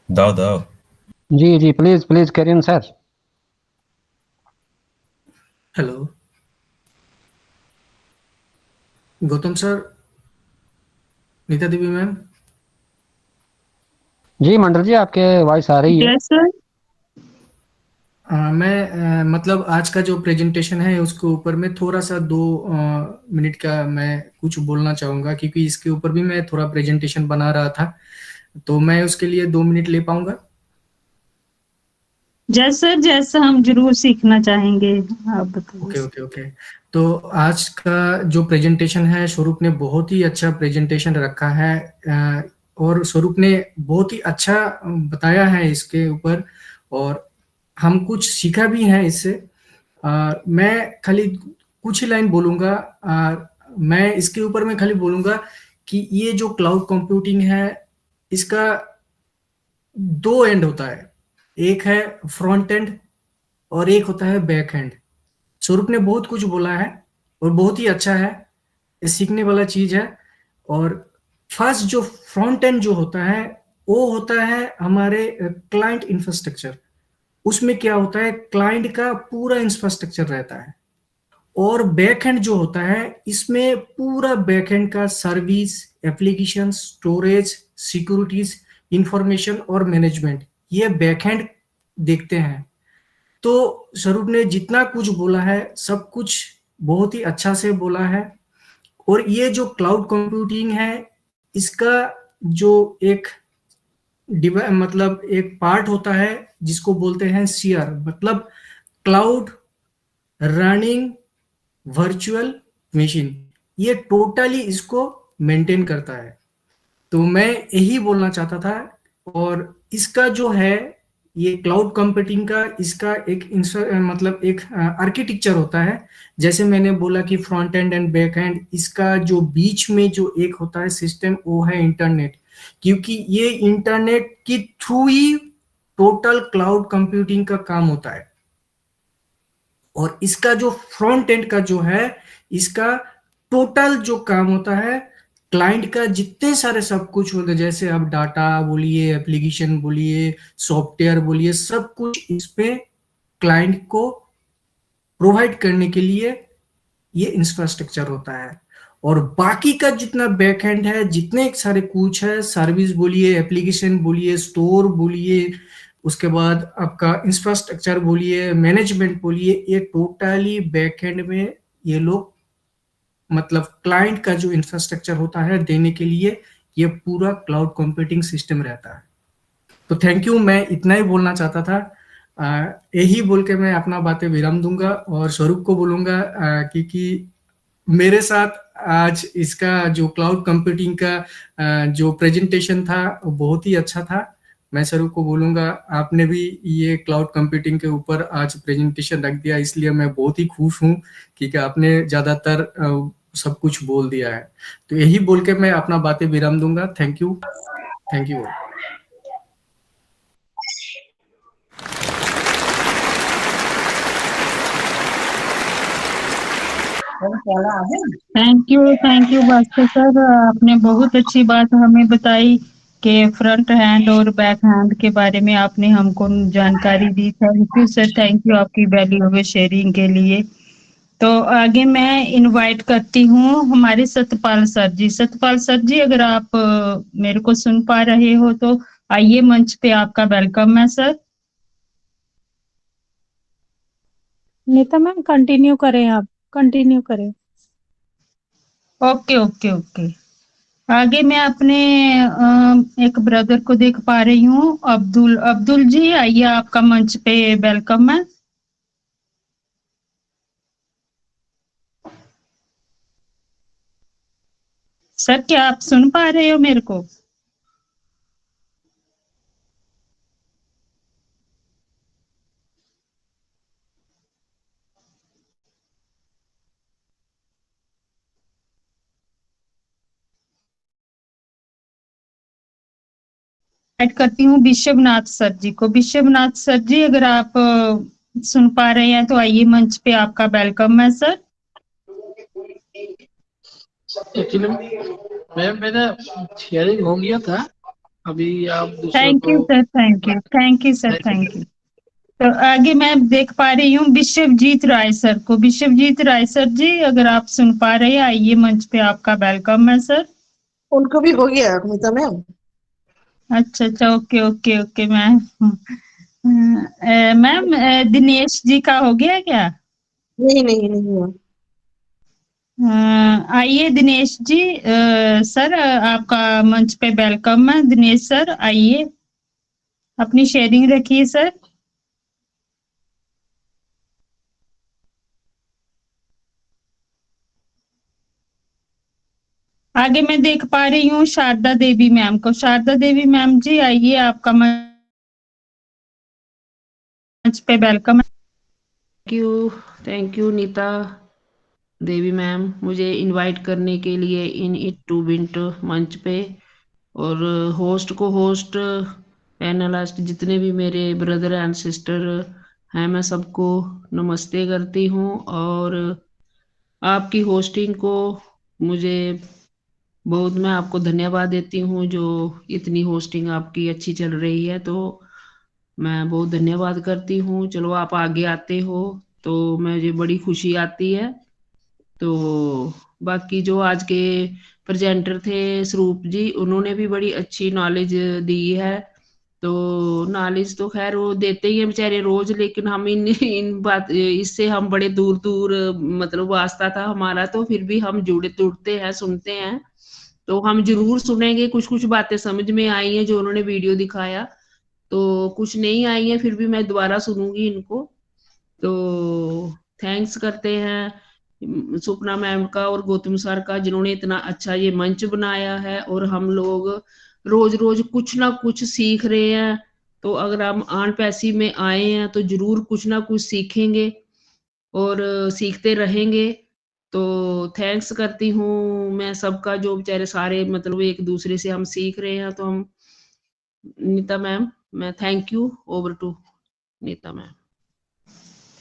दाओ
जी जी, please please carry on sir.
Hello Gautam sir, Nita Devi ma'am.
जी मंडल जी, आपके वॉइस आ रही है।
Yes sir.
मैं मतलब आज का जो प्रेजेंटेशन है उसके ऊपर मैं थोड़ा सा 2 मिनट का मैं कुछ बोलना चाहूँगा, क्योंकि इसके ऊपर भी मैं थोड़ा प्रेजेंटेशन बना रहा था, तो मैं उसके लिए 2 मिनट ले पाऊंगा?
जैसा हम जरूर सीखना चाहेंगे, आप बताइए।
Okay okay. तो आज का जो प्रेजेंटेशन है स्वरूप ने बहुत ही अच्छा प्रेजेंटेशन रखा है, और स्वरूप ने बहुत ही अच्छा बताया है इसके ऊपर, और हम कुछ सीखा भी है इससे। मैं खाली कुछ ही लाइन बोलूंगा। मैं इसके ऊपर मैं खाली बोलूंगा कि ये जो क्लाउड कंप्यूटिंग है इसका 2 एंड होता है, एक है फ्रंट एंड और एक होता है बैक एंड। स्वरूप ने बहुत कुछ बोला है और बहुत ही अच्छा है, ये सीखने वाला चीज है। और फर्स्ट जो फ्रंट एंड जो होता है वो होता है हमारे क्लाइंट इंफ्रास्ट्रक्चर। उसमें क्या होता है, क्लाइंट का पूरा इंफ्रास्ट्रक्चर रहता है। और बैकएंड जो होता है इसमें पूरा बैकएंड का service, application, storage, securities, information और मैनेजमेंट, ये बैकएंड देखते हैं। तो स्वरूप ने जितना कुछ बोला है सब कुछ बहुत ही अच्छा से बोला है। और ये जो क्लाउड कंप्यूटिंग है इसका जो एक मतलब एक पार्ट होता है जिसको बोलते हैं सीआर, मतलब क्लाउड रनिंग वर्चुअल मशीन, ये टोटली इसको मेंटेन करता है। तो मैं यही बोलना चाहता था। और इसका जो है ये क्लाउड कंप्यूटिंग का इसका एक मतलब एक आर्किटेक्चर होता है। जैसे मैंने बोला कि front end and back and, इसका जो बीच में जो एक होता है सिस्टम वो है इंटरनेट, क्योंकि ये इंटरनेट के थ्रू ही टोटल क्लाउड कंप्यूटिंग का काम होता है। और इसका जो फ्रंट एंड का जो है इसका टोटल जो काम होता है क्लाइंट का जितने सारे सब कुछ होते हैं, जैसे आप डाटा बोलिए, एप्लीकेशन बोलिए, सॉफ्टवेयर बोलिए, सब कुछ इस पे क्लाइंट को प्रोवाइड करने के लिए ये इंफ्रास्ट्रक्चर होता है। और बाकी का जितना बैकएंड है, जितने सारे कुछ है, सर्विस बोलिए, एप्लीकेशन बोलिए, स्टोर बोलिए, उसके बाद आपका इंफ्रास्ट्रक्चर बोलिए, मैनेजमेंट बोलिए, ये टोटली बैकएंड में ये लोग मतलब क्लाइंट का जो इंफ्रास्ट्रक्चर होता है देने के लिए ये पूरा क्लाउड कंप्यूटिंग सिस्टम रहता है। तो थैंक यू, मैं इतना ही बोलना चाहता था। यही बोल के मैं अपना बातें विराम दूंगा और स्वरूप को बोलूंगा क्योंकि मेरे साथ आज इसका जो क्लाउड कंप्यूटिंग का जो प्रेजेंटेशन था वो बहुत ही अच्छा था। मैं स्वरूप को बोलूंगा आपने भी ये क्लाउड कंप्यूटिंग के ऊपर आज प्रेजेंटेशन रख दिया, इसलिए मैं बहुत ही खुश हूँ क्योंकि आपने ज्यादातर सब कुछ बोल दिया है। तो यही बोल के मैं अपना बातें विराम दूंगा। Thank you, thank you.
Thank you Bhaskar sir, आपने बहुत अच्छी बात हमें बताई कि फ्रंट हैंड और बैक हैंड के बारे में आपने हमको जानकारी दी। Thank you sir, thank you आपकी वैल्यूएबल शेयरिंग के लिए। तो आगे मैं इनवाइट करती हूँ हमारे सतपाल सर जी। सतपाल सर जी, अगर आप मेरे को सुन पा रहे हो तो आइए, मंच पे आपका वेलकम है सर।
नीता मैम कंटिन्यू करें, आप कंटिन्यू करें।
Okay okay okay. आगे मैं अपने एक ब्रदर को देख पा रही हूँ, अब्दुल। अब्दुल जी आइए, आपका मंच पे वेलकम है। सर क्या आप सुन पा रहे हो मेरे को? ऐड करती हूँ विश्वनाथ सर जी को। विश्वनाथ सर जी, अगर आप सुन पा रहे हैं तो आइए, मंच पे आपका वेलकम है सर।
एक्चुअली मैम मेरा शेयरिंग हो गया था, अभी आप दूसरा
thank you sir, thank you, thank you sir, thank you. तो आगे मैं देख पा रही हूँ विश्वजीत राय सर को। विश्वजीत राय सर जी, अगर आप सुन पा रहे हैं आइए, मंच पे आपका वेलकम है सर।
उनको भी हो गया नीता मैम।
अच्छा अच्छा, okay okay okay ma'am. Ma'am Dinesh ji का हो गया क्या?
नहीं नहीं नहीं हुआ।
आइए दिनेश जी। सर आपका मंच पे वेलकम है। दिनेश सर आइए, अपनी शेयरिंग रखिए सर। आगे मैं देख पा रही हूँ शारदा देवी मैम को। शारदा देवी मैम जी आइए, आपका मंच पे वेलकम है।
Thank you Neeta Devi ma'am, मुझे इनवाइट करने के लिए इन इट टू विंट मंच पे, और होस्ट को होस्ट, पैनलिस्ट, जितने भी मेरे ब्रदर एंड सिस्टर हैं, मैं सबको नमस्ते करती हूँ। और आपकी होस्टिंग को मुझे बहुत, मैं आपको धन्यवाद देती हूँ, जो इतनी होस्टिंग आपकी अच्छी चल रही है, तो मैं बहुत धन्यवाद करती हूँ। चलो आप आगे आते हो तो मुझे बड़ी खुशी आती है। तो बाकी जो आज के प्रेजेंटर थे स्वरूप जी, उन्होंने भी बड़ी अच्छी नॉलेज दी है। तो नॉलेज तो खैर वो देते ही हैं बेचारे रोज, लेकिन हम इन बात इससे हम बड़े दूर दूर मतलब वास्ता था हमारा, तो फिर भी हम जुड़ते हैं, सुनते हैं। तो हम जरूर सुनेंगे। कुछ कुछ बातें समझ में आई हैं जो उन्होंने वीडियो दिखाया, तो कुछ नहीं आई है, फिर भी मैं दोबारा सुनूंगी इनको। तो थैंक्स करते हैं सुपना मैम का और गौतम सर का, जिन्होंने इतना अच्छा ये मंच बनाया है, और हम लोग रोज रोज कुछ ना कुछ सीख रहे हैं। तो अगर हम आन पैसी में आए हैं तो जरूर कुछ ना कुछ सीखेंगे और सीखते रहेंगे। तो थैंक्स करती हूँ मैं सबका, जो बेचारे सारे मतलब एक दूसरे से हम सीख रहे हैं। तो हम नीता मैम, मैं thank you, over to Nita ma'am.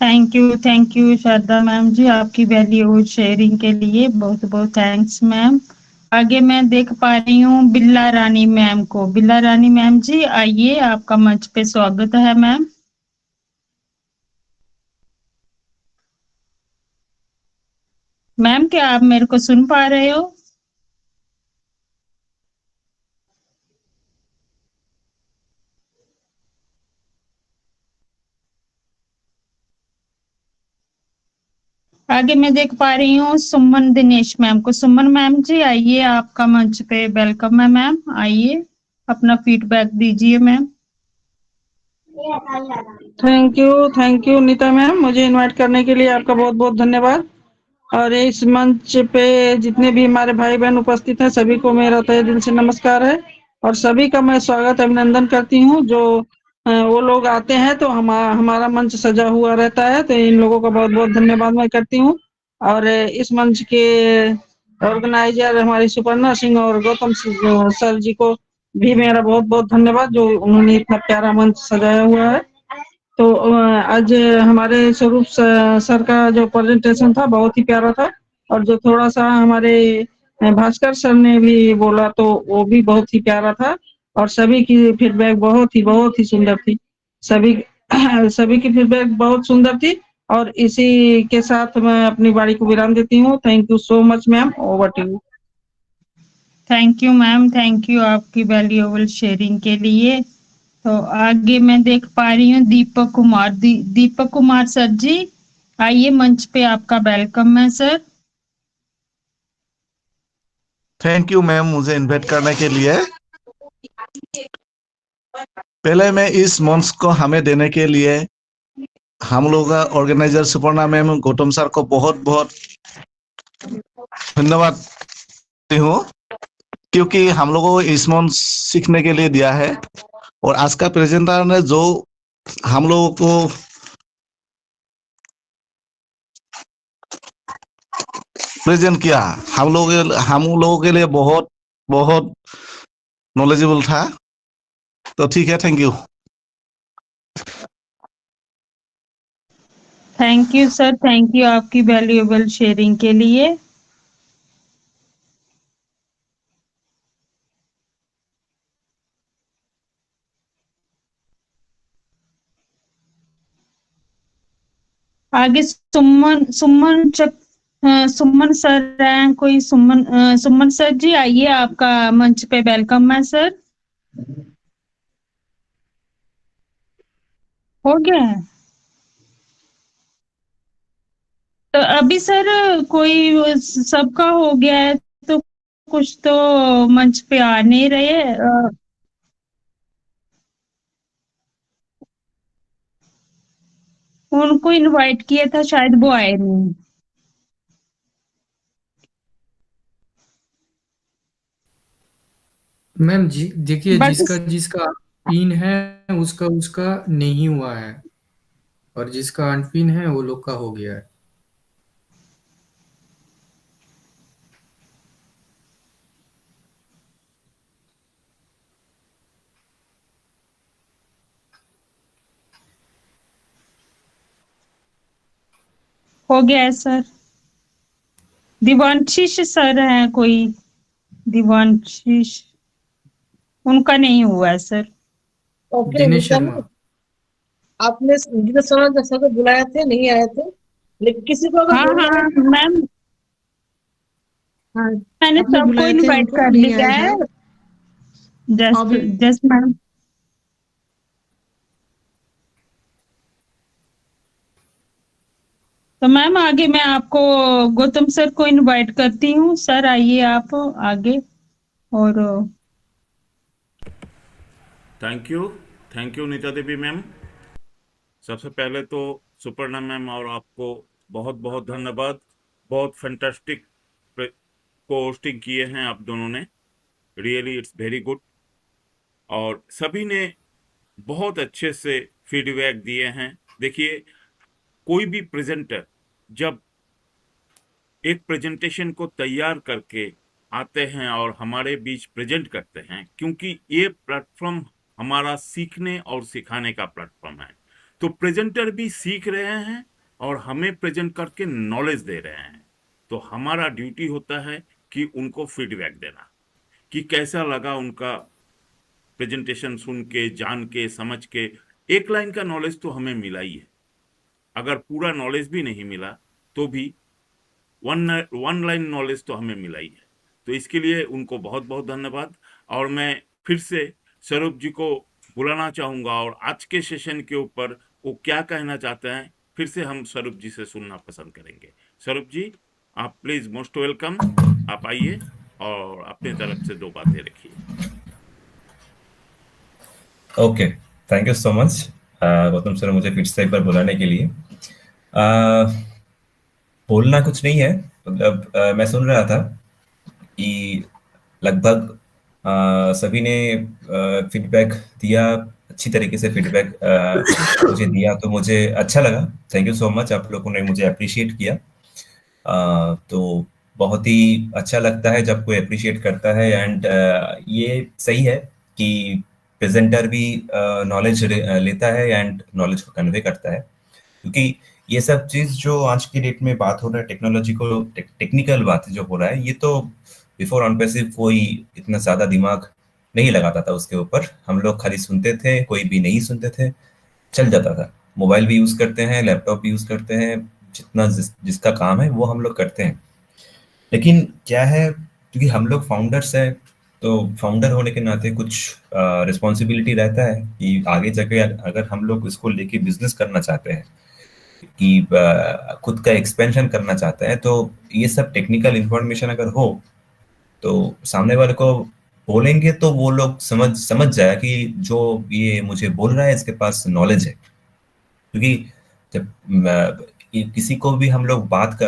Thank you Sharda ma'am ji, आपकी वैल्यूएबल शेयरिंग के लिए बहुत बहुत थैंक्स मैम। आगे मैं देख पा रही हूँ बिल्ला रानी मैम को। बिल्ला रानी मैम जी आइए, आपका मंच पे स्वागत है मैम। मैम क्या आप मेरे को सुन पा रहे हो? आगे मैं देख पा रही हूँ सुमन दिनेश मैम को। सुमन मैम जी आइए, आपका मंच पे वेलकम है मैम, आइए अपना फीडबैक दीजिए ma'am.
Thank you Neeta ma'am, मुझे इनवाइट करने के लिए आपका बहुत बहुत धन्यवाद। और इस मंच पे जितने भी हमारे भाई बहन उपस्थित हैं सभी को मेरा तहे दिल से नमस्कार है और सभी का मैं स्वागत अभिनंदन करती हूँ। जो वो लोग आते हैं तो हमारा मंच सजा हुआ रहता है, तो इन लोगों का बहुत बहुत धन्यवाद मैं करती हूँ। और इस मंच के ऑर्गेनाइजर हमारी सुपर्णा सिंह और गौतम सर जी को भी मेरा बहुत बहुत धन्यवाद, जो उन्होंने इतना प्यारा मंच सजाया हुआ है। तो आज हमारे स्वरूप सर का जो प्रेजेंटेशन था बहुत ही प्यारा था, और जो थोड़ा सा हमारे भास्कर सर ने भी बोला तो वो भी बहुत ही प्यारा था, और सभी की फीडबैक बहुत ही सुंदर थी। सभी सभी की फीडबैक बहुत सुंदर थी, और इसी के साथ मैं अपनी बारी को विराम देती हूँ। Thank you so much ma'am, over to you.
Thank you ma'am, thank you आपकी वैल्यूएबल शेयरिंग के लिए। तो आगे मैं देख पा रही हूँ दीपक कुमार। दीपक कुमार सर जी आइए, मंच पे आपका वेलकम है सर।
थैंक यू मैम मुझे इनवाइट करने के लिए। पहले मैं इस मंच को हमें देने के लिए हम लोग का organiser Suparna ma'am, Gautam sir को बहुत बहुत धन्यवाद देती हूँ, क्योंकि हम लोगों को इस मंच सीखने के लिए दिया है। और आज का प्रेजेंटर ने जो हम लोगों को प्रेजेंट किया, हम लोगों के लिए बहुत बहुत नॉलेजेबल था। तो ठीक है, thank you.
Thank you sir, thank you आपकी वैल्यूएबल शेयरिंग के लिए। आगे सुमन सर हैं कोई? सुमन सर जी आइए, आपका मंच पे वेलकम है सर। हो गया है तो अभी सर कोई सबका हो गया है तो कुछ तो मंच पे आ नहीं रहे। उनको इनवाइट किया था, शायद वो आए नहीं।
मैम जी देखिए,
बाकी
जिसका जिसका पिन है उसका उसका नहीं हुआ है, और जिसका अनपिन है वो लोग का हो गया है।
हो गया है सर। दिवांशीष सर हैं कोई? दिवांशीष, उनका नहीं हुआ है sir.
Okay
Dinesh
Neeta
Sharma.
Ma'am, आपने गीता सर सर को बुलाए थे, नहीं आए थे, लेकिन किसी को अगर
हाँ
बोलना
हाँ
है
मैम,
हाँ,
मैंने
आपने
सबको
बुलाए थे
इनवाइट
उनको,
कर
नहीं
लिया
आए
है।
शायद।
जस्ट
अभी
जस्ट मैम, तो मैम आगे मैं आपको गौतम सर को इनवाइट करती हूँ। सर आइए आप आगे। और
thank you Neeta Devi ma'am. सबसे पहले तो सुपर्णा मैम और आपको बहुत बहुत धन्यवाद। बहुत फैंटास्टिक को होस्टिंग किए हैं आप दोनों ने, रियली इट्स वेरी गुड। और सभी ने बहुत अच्छे से फीडबैक दिए हैं। देखिए, कोई भी प्रेजेंटर जब एक प्रेजेंटेशन को तैयार करके आते हैं और हमारे बीच प्रेजेंट करते हैं, क्योंकि ये प्लेटफॉर्म हमारा सीखने और सिखाने का प्लेटफॉर्म है, तो प्रेजेंटर भी सीख रहे हैं और हमें प्रेजेंट करके नॉलेज दे रहे हैं। तो हमारा ड्यूटी होता है कि उनको फीडबैक देना कि कैसा लगा उनका प्रेजेंटेशन, सुन के, जान के, समझ के। एक लाइन का नॉलेज तो हमें मिला ही है, अगर पूरा नॉलेज भी नहीं मिला तो भी वन लाइन नॉलेज तो हमें मिला ही है। तो इसके लिए उनको बहुत बहुत धन्यवाद। और मैं फिर से स्वरूप जी को बुलाना चाहूँगा, और आज के सेशन के ऊपर वो क्या कहना चाहते हैं फिर से हम स्वरूप जी से सुनना पसंद करेंगे। स्वरूप जी, आप प्लीज मोस्ट वेलकम, आप आइए और अपने तरफ से 2 बातें रखिए।
Okay, thank you so much Gautam sir, मुझे फिर से एक बार बुलाने के लिए। अ, बोलना कुछ नहीं है, मतलब मैं सुन रहा था कि लगभग सभी ने फीडबैक दिया, अच्छी तरीके से फीडबैक मुझे दिया, तो मुझे अच्छा लगा। थैंक यू सो मच, आप लोगों ने मुझे अप्रिशिएट किया। तो बहुत ही अच्छा लगता है जब कोई अप्रिशिएट करता है। एंड ये सही है कि प्रेजेंटर भी नॉलेज लेता है एंड नॉलेज को कन्वे करता है, क्योंकि ये सब चीज जो आज की डेट में बात हो रहा है, टेक्नोलॉजी को टेक्निकल बात जो हो रहा है, ये तो बिफोर ऑन पैसिव कोई इतना ज्यादा दिमाग नहीं लगाता था उसके ऊपर। हम लोग खाली सुनते थे, कोई भी नहीं सुनते थे, चल जाता था। मोबाइल भी यूज करते हैं, लैपटॉप भी यूज करते हैं, जितना जिसका काम है वो हम लोग करते हैं। लेकिन क्या है, क्योंकि हम लोग फाउंडर्स हैं, तो फाउंडर होने के नाते कुछ रिस्पॉन्सिबिलिटी रहता है कि आगे जाके अगर हम लोग इसको लेके बिजनेस करना चाहते हैं, कि खुद का एक्सपेंशन करना चाहते हैं, तो ये सब टेक्निकल इंफॉर्मेशन अगर हो तो सामने वाले को बोलेंगे तो वो लोग समझ जाए कि जो ये मुझे बोल रहा है इसके पास नॉलेज है। क्योंकि जब किसी को भी हम लोग बात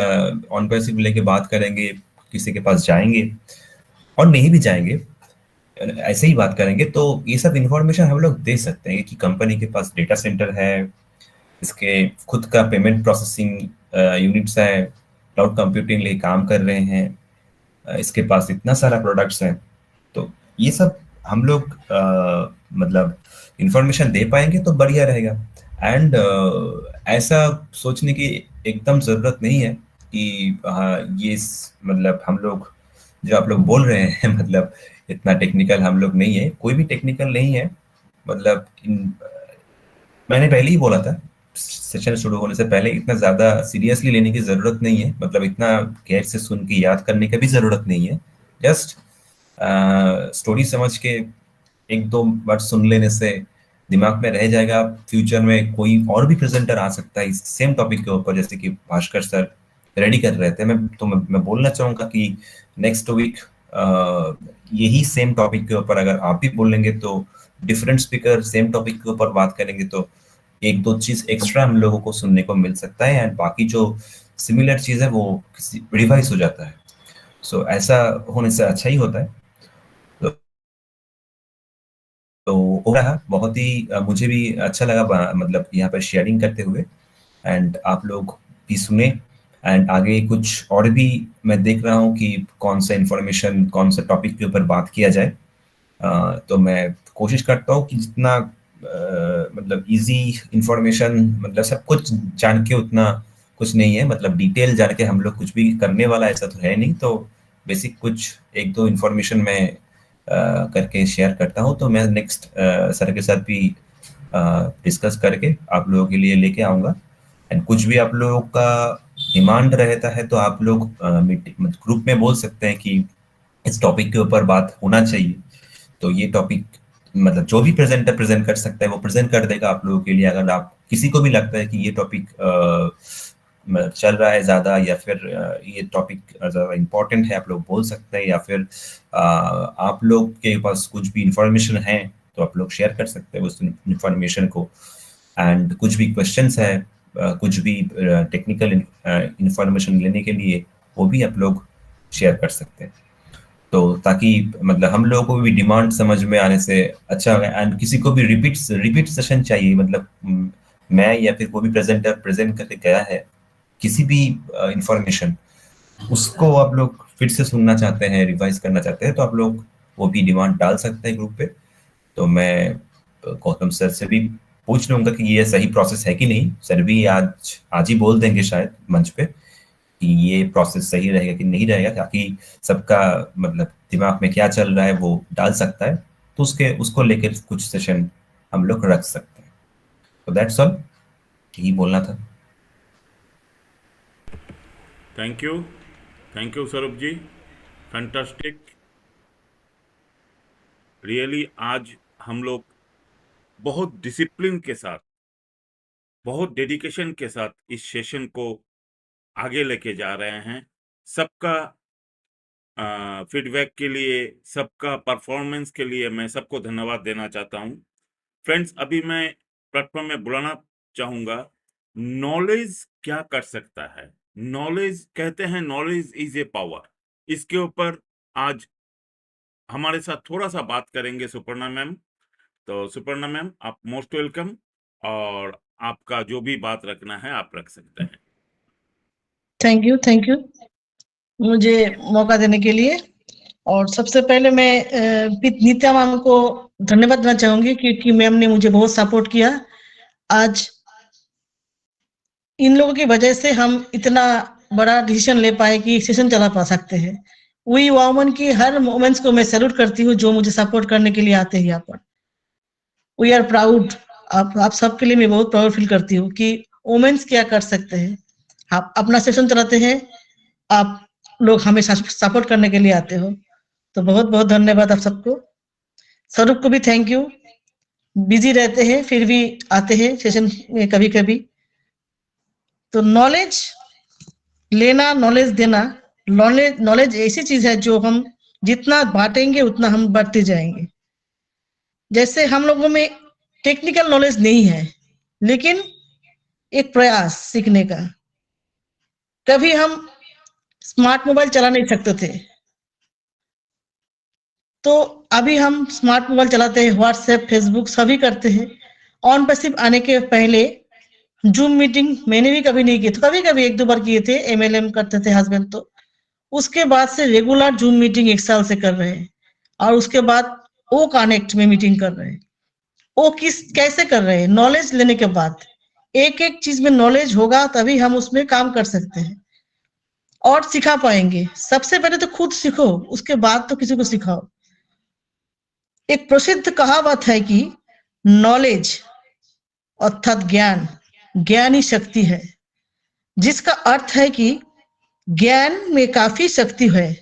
ऑन पैसिव लेके बात करेंगे, किसी के पास जाएंगे और नहीं भी जाएंगे, ऐसे ही बात करेंगे, तो ये सब इंफॉर्मेशन हम लोग दे सकते हैं कि कंपनी के पास डेटा सेंटर है, इसके खुद का पेमेंट प्रोसेसिंग यूनिट्स है, क्लाउड कंप्यूटिंग लिए काम कर रहे हैं, इसके पास इतना सारा प्रोडक्ट्स हैं। तो ये सब हम लोग मतलब इंफॉर्मेशन दे पाएंगे तो बढ़िया रहेगा। एंड ऐसा सोचने की एकदम जरूरत नहीं है कि हाँ ये मतलब हम लोग जो आप लोग बोल रहे हैं मतलब इतना टेक्निकल हम लोग नहीं है, कोई भी टेक्निकल नहीं है। मतलब मैंने पहले ही बोला था सेशन शुरू होने से पहले, इतना ज्यादा सीरियसली लेने की जरूरत नहीं है, मतलब इतना गैर से सुन के याद करने की भी जरूरत नहीं है। जस्ट स्टोरी समझ के 1-2 बार सुन लेने से दिमाग में रह जाएगा। फ्यूचर में कोई और भी प्रेजेंटर आ सकता है इस सेम टॉपिक के ऊपर, जैसे कि भास्कर सर रेडी कर रहे थे। मैं बोलना चाहूंगा कि नेक्स्ट वीक यही सेम टॉपिक के ऊपर अगर आप भी बोलेंगे तो डिफरेंट स्पीकर सेम टॉपिक के ऊपर बात करेंगे, तो 1-2 चीज एक्स्ट्रा हम लोगों को सुनने को मिल सकता है, एंड बाकी जो सिमिलर चीज है वो रिवाइज हो जाता है। सो ऐसा होने से अच्छा ही होता है। तो हो रहा बहुत ही मुझे भी अच्छा लगा मतलब यहाँ पर शेयरिंग करते हुए, एंड आप लोग भी सुने। एंड आगे कुछ और भी मैं देख रहा हूँ कि कौन सा इंफॉर्मेशन कौन सा टॉपिक के ऊपर बात किया जाए। तो मैं कोशिश करता हूँ कि जितना मतलब इजी इंफॉर्मेशन, मतलब सब कुछ जान के उतना कुछ नहीं है, मतलब डिटेल जान के हम लोग कुछ भी करने वाला ऐसा तो है नहीं। तो बेसिक कुछ 1-2 इंफॉर्मेशन मैं करके शेयर करता हूँ। तो मैं नेक्स्ट सर के साथ भी डिस्कस करके आप लोगों के लिए लेके आऊँगा। एंड कुछ भी आप लोगों का डिमांड रहता है तो आप लोग ग्रुप में बोल सकते हैं कि इस टॉपिक के ऊपर बात होना चाहिए। तो ये टॉपिक मतलब जो भी प्रेजेंटर प्रेजेंट कर सकता है वो प्रेजेंट कर देगा आप लोगों के लिए। अगर आप किसी को भी लगता है कि ये टॉपिक चल रहा है ज्यादा, या फिर ये टॉपिक ज्यादा इम्पोर्टेंट है, आप लोग बोल सकते हैं। या फिर आप लोग के पास कुछ भी इंफॉर्मेशन है तो आप लोग शेयर कर सकते हैं उस इंफॉर्मेशन को। एंड कुछ भी क्वेश्चंस है, कुछ भी टेक्निकल इंफॉर्मेशन लेने के लिए, वो भी आप लोग शेयर कर सकते हैं। तो ताकि मतलब हम लोगों को भी डिमांड समझ में आने से अच्छा होगा। एंड किसी को भी रिपीट सेशन चाहिए, मतलब मैं या फिर कोई भी प्रेजेंटर प्रेजेंट करके गया है किसी भी इंफॉर्मेशन, उसको आप लोग फिर से सुनना चाहते हैं, रिवाइज करना चाहते हैं, तो आप लोग वो भी डिमांड डाल सकते हैं ग्रुप पे। तो मैं गौतम सर से भी पूछ लूंगा कि ये सही प्रोसेस है कि नहीं। सर भी आज ही बोल देंगे शायद मंच पे कि ये प्रोसेस सही रहेगा कि नहीं रहेगा, ताकि सबका मतलब दिमाग में क्या चल रहा है वो डाल सकता है, तो उसको लेकर कुछ सेशन हम लोग रख सकते हैं। तो दैट्स ऑल, यही बोलना था।
थैंक यू स्वरूप जी, फैंटास्टिक। रियली आज हम लोग बहुत डिसिप्लिन के साथ, बहुत डेडिकेशन के साथ इस सेशन को आगे लेके जा रहे हैं। सबका फीडबैक के लिए, सबका परफॉर्मेंस के लिए मैं सबको धन्यवाद देना चाहता हूँ। फ्रेंड्स, अभी मैं प्लेटफॉर्म में बुलाना चाहूंगा, नॉलेज क्या कर सकता है। नॉलेज कहते हैं, नॉलेज इज ए पावर। इसके ऊपर आज हमारे साथ थोड़ा सा बात करेंगे सुपर्णा मैम। तो सुपर्णा मैम, आप मोस्ट वेलकम, और आपका जो भी बात रखना है आप रख सकते हैं।
थैंक यू मुझे मौका देने के लिए। और सबसे पहले मैं नित्या मैम को धन्यवाद देना चाहूंगी, क्योंकि मैम ने मुझे बहुत सपोर्ट किया। आज इन लोगों की वजह से हम इतना बड़ा डिसीजन ले पाए कि सेशन चला पा सकते हैं। वी वुमेन की हर मोमेंट्स को मैं सैल्यूट करती हूँ, जो मुझे सपोर्ट करने के लिए आते हैं यहाँ पर। We are proud. आप सबके लिए मैं बहुत प्राउड फील करती हूँ कि वुमेन्स क्या कर सकते हैं। आप अपना सेशन चलाते हैं, आप लोग हमें सपोर्ट करने के लिए आते हो, तो बहुत बहुत धन्यवाद आप सबको। स्वरूप को भी थैंक यू। बिजी रहते हैं फिर भी आते हैं सेशन में कभी कभी। तो नॉलेज लेना, नॉलेज देना, नॉलेज ऐसी चीज है जो हम जितना बांटेंगे उतना हम बढ़ते जाएंगे। जैसे हम लोगों में टेक्निकल नॉलेज नहीं है, लेकिन एक प्रयास सीखने का। कभी हम स्मार्ट मोबाइल चला नहीं सकते थे, तो अभी हम स्मार्ट मोबाइल चलाते हैं, व्हाट्सएप, फेसबुक सभी करते हैं। ऑन पैसिव आने के पहले जूम मीटिंग मैंने भी कभी नहीं की, तो कभी कभी 1-2 बार किए थे, MLM करते थे हस्बैंड। तो उसके बाद से रेगुलर जूम मीटिंग 1 साल से कर रहे हैं, और उसके बाद ओ कनेक्ट में मीटिंग कर रहे हैं। वो कैसे कर रहे हैं? नॉलेज लेने के बाद। एक एक चीज में नॉलेज होगा तभी हम उसमें काम कर सकते हैं और सिखा पाएंगे। सबसे पहले तो खुद सीखो, उसके बाद तो किसी को सिखाओ। एक प्रसिद्ध कहावत है कि नॉलेज अर्थात ज्ञान ही शक्ति है, जिसका अर्थ है कि ज्ञान में काफी शक्ति है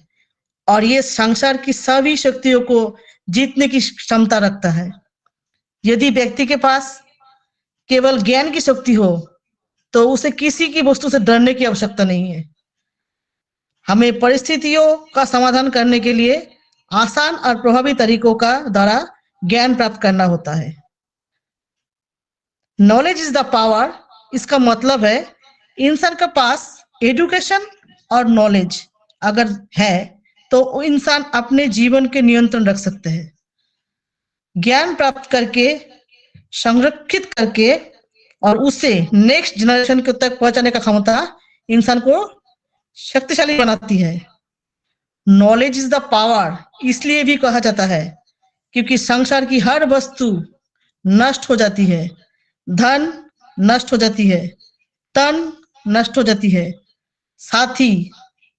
और ये संसार की सभी शक्तियों को जीतने की क्षमता रखता है। यदि व्यक्ति के पास केवल ज्ञान की शक्ति हो तो उसे किसी की वस्तु से डरने की आवश्यकता नहीं है। हमें परिस्थितियों का समाधान करने के लिए आसान और प्रभावी तरीकों का द्वारा ज्ञान प्राप्त करना होता है। Knowledge is the power. इसका मतलब है इंसान के पास एजुकेशन और नॉलेज अगर है तो इंसान अपने जीवन के नियंत्रण रख सकते हैं। ज्ञान प्राप्त करके, संरक्षित करके और उसे नेक्स्ट जनरेशन के तक पहुंचाने का क्षमता इंसान को शक्तिशाली बनाती है। नॉलेज इज द पावर इसलिए भी कहा जाता है क्योंकि संसार की हर वस्तु नष्ट हो जाती है, धन नष्ट हो जाती है, तन नष्ट हो जाती है, साथी,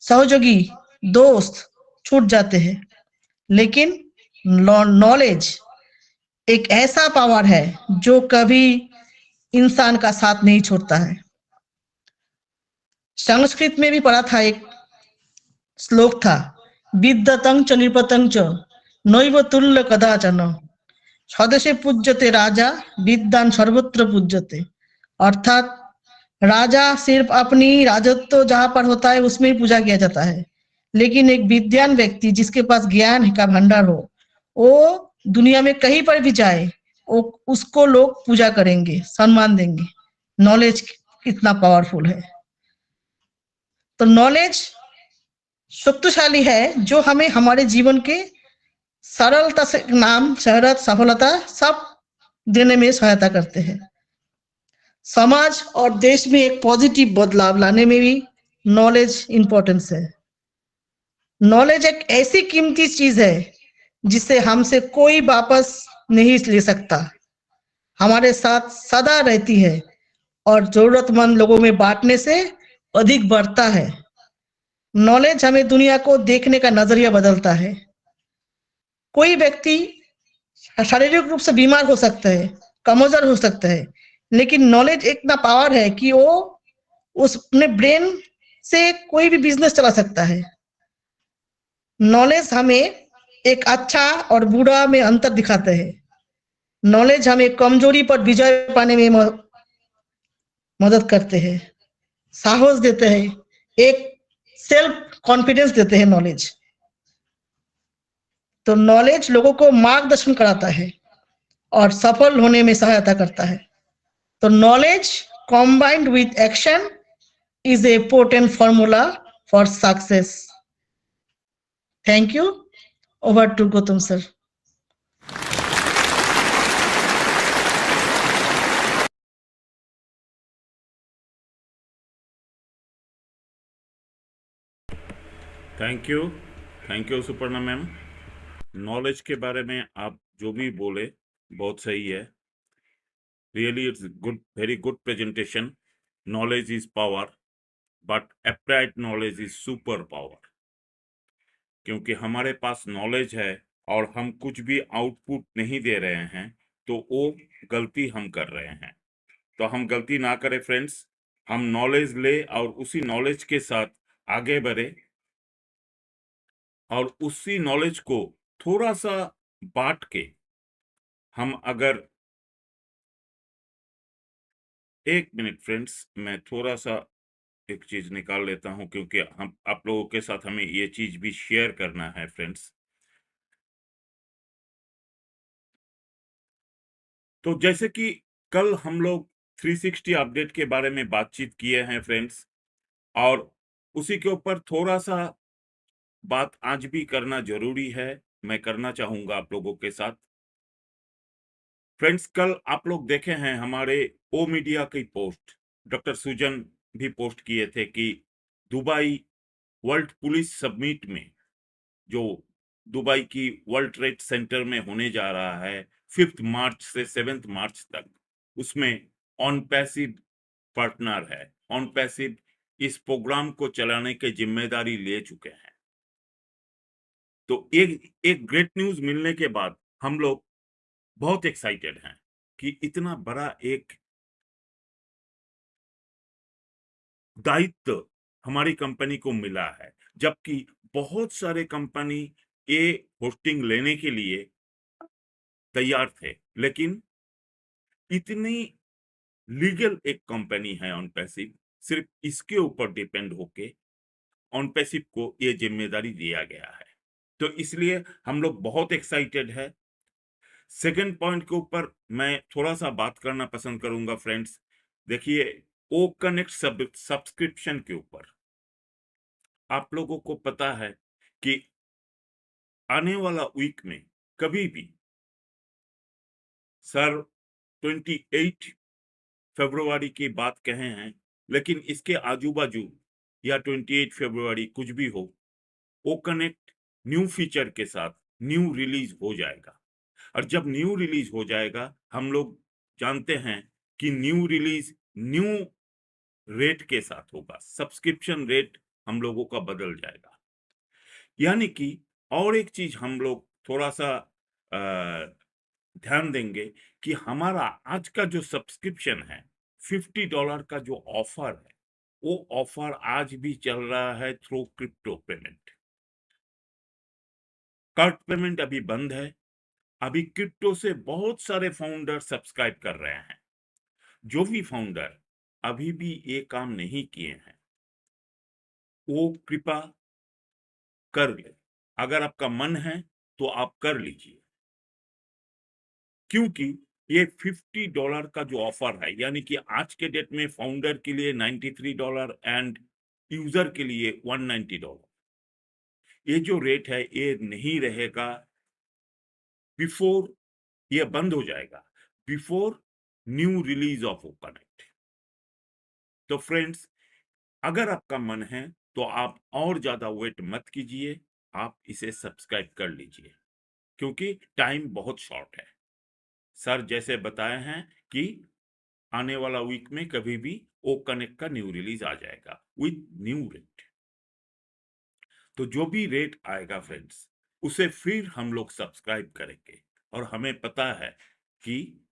सहयोगी, दोस्त छूट जाते हैं, लेकिन नॉलेज एक ऐसा पावर है जो कभी इंसान का साथ नहीं छोड़ता है। संस्कृत में भी पढ़ा था, एक श्लोक था, विद्यतं च नृपतं च नैव तुल्य कदाचन स्वदेशे पूज्यते राजा विद्वान सर्वत्र पूज्यते। अर्थात राजा सिर्फ अपनी राजत्व जहां पर होता है उसमें ही पूजा किया जाता है, लेकिन एक विद्वान व्यक्ति जिसके पास ज्ञान का भंडार हो, वो दुनिया में कहीं पर भी जाए उसको लोग पूजा करेंगे, सम्मान देंगे। नॉलेज कितना पावरफुल है। तो नॉलेज शक्तिशाली है जो हमें हमारे जीवन के सरलता से नाम, शहरत, सफलता सब देने में सहायता करते हैं। समाज और देश में एक पॉजिटिव बदलाव लाने में भी नॉलेज इंपॉर्टेंस है। नॉलेज एक ऐसी कीमती चीज है जिसे हमसे कोई वापस नहीं ले सकता, हमारे साथ सदा रहती है और जरूरतमंद लोगों में बांटने से अधिक बढ़ता है। नॉलेज हमें दुनिया को देखने का नजरिया बदलता है। कोई व्यक्ति शारीरिक रूप से बीमार हो सकता है, कमजोर हो सकता है, लेकिन नॉलेज इतना पावर है कि वो उसने ब्रेन से कोई भी बिजनेस चला सकता है। नॉलेज हमें एक अच्छा और बुरा में अंतर दिखाते हैं। नॉलेज हमें कमजोरी पर विजय पाने में मदद करते हैं, साहस देते हैं, एक सेल्फ कॉन्फिडेंस देते हैं नॉलेज। तो नॉलेज लोगों को मार्गदर्शन कराता है और सफल होने में सहायता करता है। तो knowledge combined with action is a potent formula for success. Thank you. Over to Gautam sir.
Thank you Suparna ma'am. Knowledge के बारे में आप जो भी बोले बहुत सही है। Really it's good, very good presentation. Knowledge is power but applied knowledge is super power. क्योंकि हमारे पास नॉलेज है और हम कुछ भी आउटपुट नहीं दे रहे हैं तो वो गलती हम कर रहे हैं। तो हम गलती ना करें फ्रेंड्स, हम नॉलेज ले और उसी नॉलेज के साथ आगे बढ़े और उसी नॉलेज को थोड़ा सा बांट के हम अगर, एक मिनट फ्रेंड्स, मैं थोड़ा सा एक चीज निकाल लेता हूं क्योंकि हम आप लोगों के साथ हमें ये चीज भी शेयर करना है फ्रेंड्स। तो जैसे कि कल हम लोग 360 अपडेट के बारे में बातचीत किए हैं फ्रेंड्स, और उसी के ऊपर थोड़ा सा बात आज भी करना जरूरी है, मैं करना चाहूंगा आप लोगों के साथ। फ्रेंड्स, कल आप लोग देखे हैं हमारे ओ मीडिया की पोस्ट, डॉक्टर सुजन भी पोस्ट किए थे कि दुबई वर्ल्ड पुलिस समिट में, जो दुबई की वर्ल्ड ट्रेड सेंटर में होने जा रहा है 5 मार्च से 7 मार्च तक, उसमें ऑन पैसिव पार्टनर है। ऑन पैसिव इस प्रोग्राम को चलाने की जिम्मेदारी ले चुके हैं। तो एक ग्रेट न्यूज मिलने के बाद हम लोग बहुत एक्साइटेड हैं कि इतना बड़ा एक दायित्व हमारी कंपनी को मिला है, जबकि बहुत सारे कंपनी ये होस्टिंग लेने के लिए तैयार थे, लेकिन इतनी लीगल एक कंपनी है ऑन पैसिव, सिर्फ इसके ऊपर डिपेंड होके ऑन पैसिव को ये जिम्मेदारी दिया गया है। तो इसलिए हम लोग बहुत एक्साइटेड है। सेकंड पॉइंट के ऊपर मैं थोड़ा सा बात करना पसंद करूंगा फ्रेंड्स। देखिए, ओ कनेक्ट सब्सक्रिप्शन के ऊपर आप लोगों को पता है कि आने वाला वीक में कभी भी सर 28 फरवरी की बात कहे हैं, लेकिन इसके आजू बाजू या 28 फरवरी कुछ भी हो, ओ कनेक्ट न्यू फीचर के साथ न्यू रिलीज हो जाएगा। और जब न्यू रिलीज हो जाएगा, हम लोग जानते हैं कि न्यू रिलीज न्यू रेट के साथ होगा, सब्सक्रिप्शन रेट हम लोगों का बदल जाएगा। यानी कि और एक चीज हम लोग थोड़ा सा ध्यान देंगे कि हमारा आज का जो सब्सक्रिप्शन है, $50 का जो ऑफर है, वो ऑफर आज भी चल रहा है through crypto payment. Card payment अभी बंद है। अभी क्रिप्टो से बहुत सारे फाउंडर सब्सक्राइब कर रहे हैं। जो भी फाउंडर अभी भी ये काम नहीं किए हैं, वो कृपा कर ले। अगर आपका मन है तो आप कर लीजिए, क्योंकि ये $50 का जो ऑफर है, यानी कि आज के डेट में फाउंडर के लिए $93 एंड यूजर के लिए $190, ये जो रेट है ये नहीं रहेगा बिफोर, ये बंद हो जाएगा before new release of O connect. तो फ्रेंड्स, अगर आपका मन है तो आप और ज्यादा वेट मत कीजिए, आप इसे सब्सक्राइब कर लीजिए, क्योंकि टाइम बहुत शॉर्ट है। सर जैसे बताए हैं कि आने वाला वीक में कभी भी ओ कनेक्ट का न्यू रिलीज आ जाएगा विद न्यू रेट। तो जो भी रेट आएगा फ्रेंड्स, उसे फिर हम लोग सब्सक्राइब करेंगे। और हमें पता है कि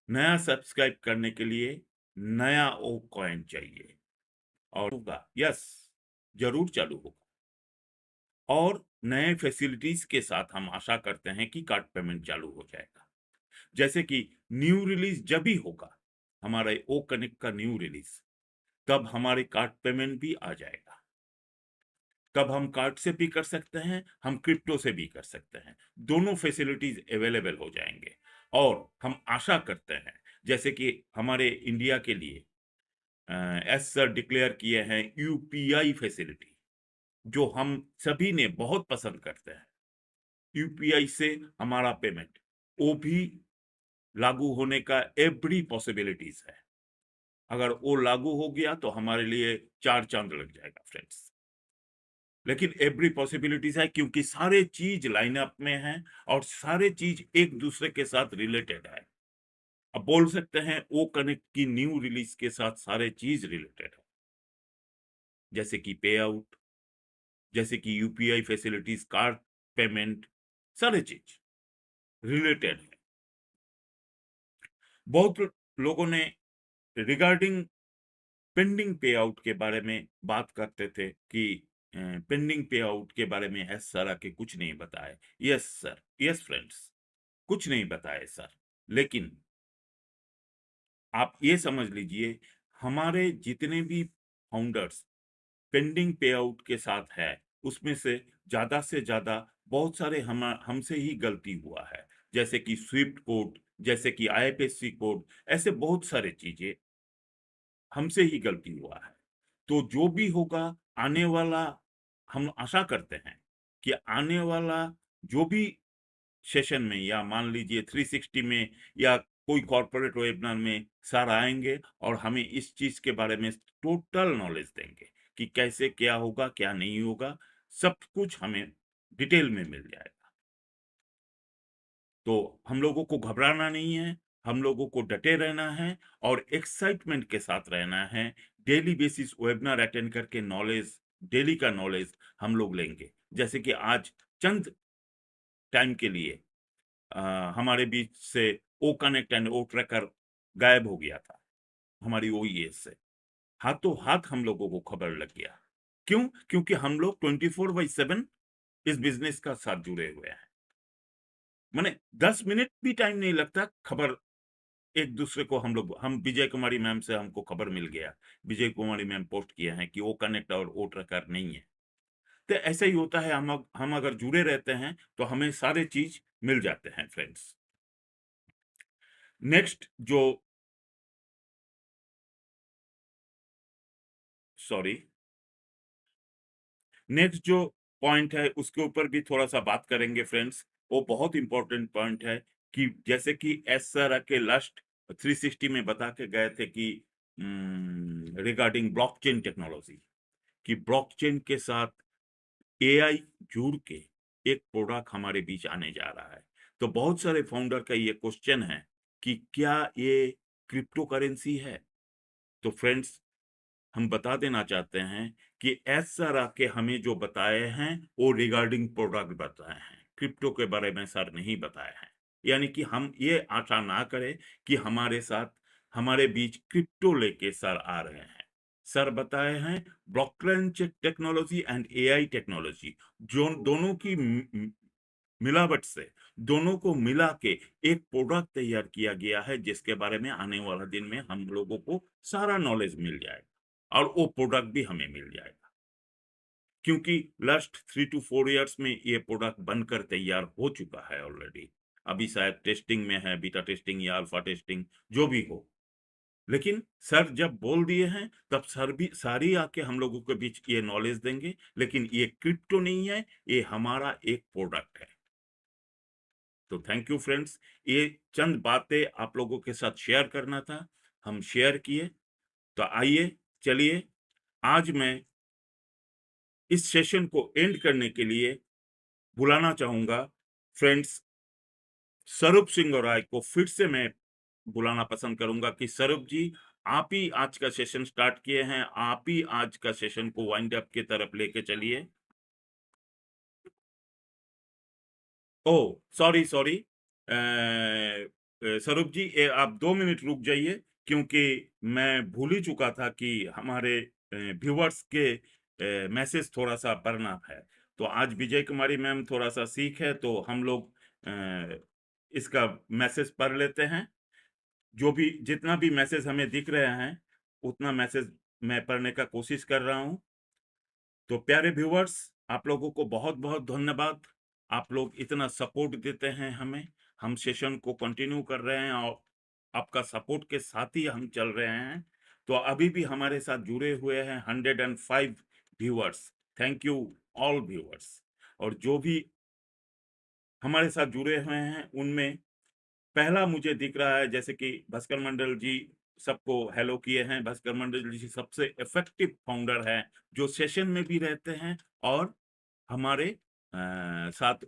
नया सब्सक्राइब करने के लिए नया ओ कॉइन चाहिए, और होगा, यस, जरूर चालू होगा। और नए फैसिलिटीज के साथ हम आशा करते हैं कि कार्ड पेमेंट चालू हो जाएगा। जैसे कि न्यू रिलीज जब भी होगा, हमारे ओ कनेक्ट का न्यू रिलीज, तब हमारे कार्ड पेमेंट भी आ जाएगा। कब हम कार्ड से भी कर सकते हैं, हम क्रिप्टो से भी कर सकते हैं, दोनों फैसिलिटीज अवेलेबल हो जाएंगे। और हम आशा करते हैं जैसे कि हमारे इंडिया के लिए एस सर डिक्लेयर किए हैं यूपीआई फैसिलिटी, जो हम सभी ने बहुत पसंद करते हैं। यूपीआई से हमारा पेमेंट वो भी लागू होने का एवरी पॉसिबिलिटीज है। अगर वो लागू हो गया तो हमारे लिए 4 चांद लग जाएगा फ्रेंड्स। लेकिन एवरी पॉसिबिलिटीज है क्योंकि सारे चीज लाइनअप में हैं और सारे चीज एक दूसरे के साथ रिलेटेड है। अब बोल सकते हैं ओ कनेक्ट की न्यू रिलीज के साथ सारे चीज रिलेटेड है, जैसे कि पे आउट, जैसे कि यूपीआई फैसिलिटीज, कार्ड पेमेंट, सारे चीज रिलेटेड है। बहुत लोगों ने रिगार्डिंग पेंडिंग पे आउट के बारे में बात करते थे कि पेंडिंग पे आउट के बारे में एस सर आके कुछ नहीं बताए। यस सर, यस फ्रेंड्स, कुछ नहीं बताए सर। लेकिन आप ये समझ लीजिए हमारे जितने भी फाउंडर्स पेंडिंग पे आउट के साथ है उसमें से ज्यादा बहुत सारे हमसे ही गलती हुआ है, जैसे कि स्विफ्ट कोड, जैसे कि आईएफएससी कोड, ऐसे बहुत सारे चीजें हमसे ही गलती हुआ है। तो जो भी होगा आने वाला, हम आशा करते हैं कि आने वाला जो भी सेशन में या मान लीजिए 360 में या कोई कॉर्पोरेट वेबिनार में सर आएंगे और हमें इस चीज के बारे में टोटल नॉलेज देंगे कि कैसे क्या होगा क्या नहीं होगा, सब कुछ हमें डिटेल में मिल जाएगा। तो हम लोगों को घबराना नहीं है, हम लोगों को डटे रहना है और एक्साइटमेंट के साथ रहना है। डेली बेसिस वेबिनार अटेंड करके नॉलेज, डेली का नॉलेज हम लोग लेंगे। जैसे कि आज चंद टाइम के लिए हमारे बीच से O connect and O tracker गायब हो गया था हमारी ओईएस से, हाथों हाथ हम लोगों को खबर लग गया। क्यों? क्योंकि हम लोग 24/7 इस बिजनेस का साथ जुड़े हुए हैं। माने 10 मिनट भी टाइम नहीं लगता, खबर एक दूसरे को हम विजय कुमारी मैम से हमको खबर मिल गया, विजय कुमारी मैम पोस्ट किए हैं कि ओ कनेक्ट और ओ ट्रैकर नहीं है। तो ऐसा ही होता है, हम अगर जुड़े रहते हैं तो हमें सारे चीज मिल जाते हैं फ्रेंड्स। नेक्स्ट जो नेक्स्ट जो पॉइंट है उसके ऊपर भी थोड़ा सा बात करेंगे फ्रेंड्स। वो बहुत इंपॉर्टेंट पॉइंट है कि जैसे कि एस सर के लास्ट 360 में बता के गए थे कि रिगार्डिंग ब्लॉकचेन टेक्नोलॉजी, कि ब्लॉकचेन के साथ एआई जुड़ के एक प्रोडक्ट हमारे बीच आने जा रहा है। तो बहुत सारे फाउंडर का ये क्वेश्चन है कि क्या ये क्रिप्टो करेंसी है? तो फ्रेंड्स हम बता देना चाहते हैं कि एस सर आके हमें जो बताए हैं वो रिगार्डिंग प्रोडक्ट बताए हैं, क्रिप्टो के बारे में सर नहीं बताए हैं। यानी कि हम ये आशा ना करें कि हमारे साथ हमारे बीच क्रिप्टो लेके सर आ रहे हैं। सर बताए हैं blockchain technology and AI technology, जो दोनों की मिलावट से, दोनों को मिला के एक प्रोडक्ट तैयार किया गया है, जिसके बारे में आने वाला दिन में हम लोगों को सारा नॉलेज मिल जाएगा और वो प्रोडक्ट भी हमें मिल जाएगा। क्योंकि लास्ट 3 to 4 इयर्स में ये प्रोडक्ट बनकर तैयार हो चुका है ऑलरेडी। अभी शायद टेस्टिंग में है, बीटा टेस्टिंग या अल्फा टेस्टिंग, जो भी हो। लेकिन सर जब बोल दिए हैं तब सर भी सारी आके हम लोगों के बीच ये नॉलेज देंगे। लेकिन ये क्रिप्टो नहीं है, ये हमारा एक प्रोडक्ट है। तो थैंक यू फ्रेंड्स, ये चंद बातें आप लोगों के साथ शेयर करना था, हम शेयर किए। तो आइए चलिए, आज मैं इस सेशन को एंड करने के लिए बुलाना चाहूंगा फ्रेंड्स स्वरूप सिंह राय को। फिर से मैं बुलाना पसंद करूंगा कि स्वरूप जी, आप ही आज का सेशन स्टार्ट किए हैं, आप ही आज का सेशन को वाइंड अप की तरफ लेके चलिए। ओ सॉरी स्वरूप जी, आप 2 मिनट रुक जाइए, क्योंकि मैं भूल ही चुका था कि हमारे व्यूअर्स के मैसेज थोड़ा सा पढ़ना है। तो आज विजय कुमारी मैम थोड़ा सा सीख है, तो हम लोग इसका मैसेज पढ़ लेते हैं। जो भी जितना भी मैसेज हमें दिख रहे हैं उतना मैसेज मैं पढ़ने का कोशिश कर रहा हूं। तो प्यारे व्यूअर्स, आप लोगों को बहुत बहुत धन्यवाद। आप लोग इतना सपोर्ट देते हैं हमें, हम सेशन को कंटिन्यू कर रहे हैं और आपका सपोर्ट के साथ ही हम चल रहे हैं। तो अभी भी हमारे साथ जुड़े हुए हैं 105 viewers. Thank you all viewers. और जो भी हमारे साथ जुड़े हुए हैं उनमें पहला मुझे दिख रहा है, जैसे कि भास्कर मंडल जी सबको हेलो किए हैं। भास्कर मंडल जी सबसे इफेक्टिव फाउंडर हैं जो सेशन में भी रहते हैं और हमारे साथ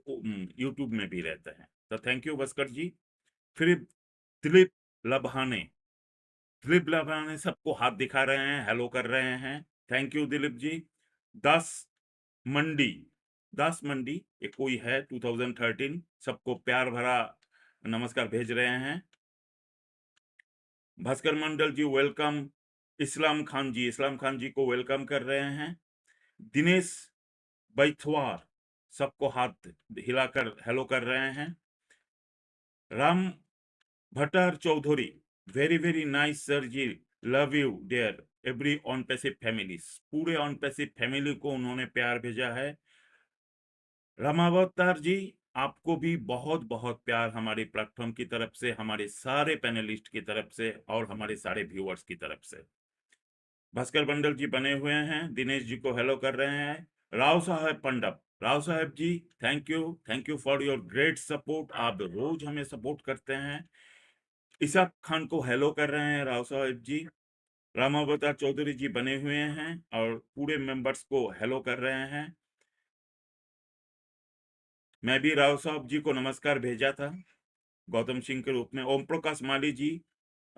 यूट्यूब में भी रहते हैं। तो थैंक यू भास्कर जी। फिर दिलीप लभाने सबको हाथ दिखा रहे हैं, हेलो कर रहे हैं। Thank you Dilip ji. दास मंडी ये कोई है 2013, सबको प्यार भरा नमस्कार भेज रहे हैं। भास्कर मंडल जी वेलकम। इस्लाम खान जी को वेलकम कर रहे हैं। दिनेश बैथवार सबको हाथ हिलाकर हेलो कर रहे हैं। Ram Bhattar Chaudhary, very nice sir ji, love you dear every on passive families. पूरे ऑन पैसिव फैमिली को उन्होंने प्यार भेजा है। रामावतार जी, आपको भी बहुत बहुत प्यार हमारे प्लेटफॉर्म की तरफ से, हमारे सारे पैनलिस्ट की तरफ से और हमारे सारे व्यूअर्स की तरफ से। भास्कर मंडल जी बने हुए हैं, दिनेश जी को हेलो कर रहे हैं। राव साहब पंडप, राव साहब ji thank you for your great support. आप रोज हमें सपोर्ट करते हैं। इसाक खान को हेलो कर रहे हैं राव साहब जी। रामावतार चौधरी जी बने हुए हैं और पूरे मेंबर्स को हेलो कर रहे हैं। मैं भी राव साहब जी को नमस्कार भेजा था गौतम सिंह के रूप में। Om Prakash Mali ji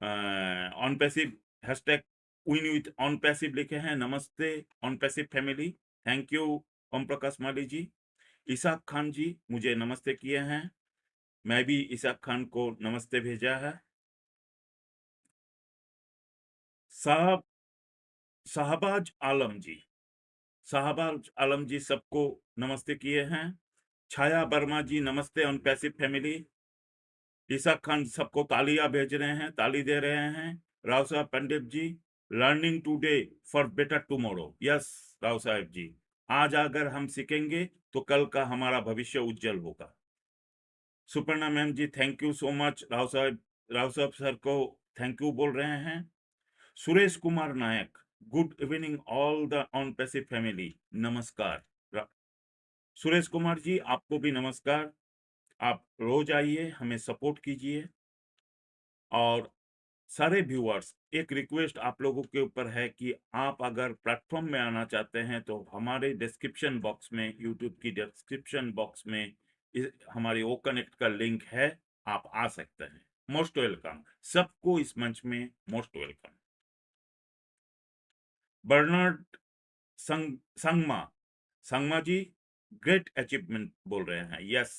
on passive hashtag win with on passive लिखे हैं। नमस्ते on passive family, thank you Om Prakash Mali ji. Isaq Khan ji मुझे नमस्ते किए हैं, मैं भी इसाक खान को नमस्ते भेजा है। शाहबाज आलम जी सबको नमस्ते किए हैं। छाया वर्मा जी नमस्ते ऑन पैसिव फैमिली। ईसा खान सबको तालियां भेज रहे हैं, ताली दे रहे हैं। राव साहब Pandit ji, learning today for better tomorrow. Yes Rao साहब जी, आज अगर हम सीखेंगे तो कल का हमारा भविष्य उज्जवल होगा। Suparna ma'am ji thank you so much. Rao साहब सर को थैंक यू बोल रहे हैं। Suresh Kumar Nayak, good evening all the on passive family, नमस्कार। सुरेश कुमार जी आपको भी नमस्कार। आप रोज आइए, हमें सपोर्ट कीजिए। और सारे व्यूअर्स, एक रिक्वेस्ट आप लोगों के ऊपर है कि आप अगर प्लेटफॉर्म में आना चाहते हैं तो हमारे डिस्क्रिप्शन बॉक्स में, यूट्यूब की डिस्क्रिप्शन बॉक्स में हमारे वो कनेक्ट का लिंक है, आप आ सकते हैं। मोस्ट वेलकम, सबको इस मंच में मोस्ट वेलकम। बर्नार्ड संगमा जी ग्रेट अचीवमेंट बोल रहे हैं। यस,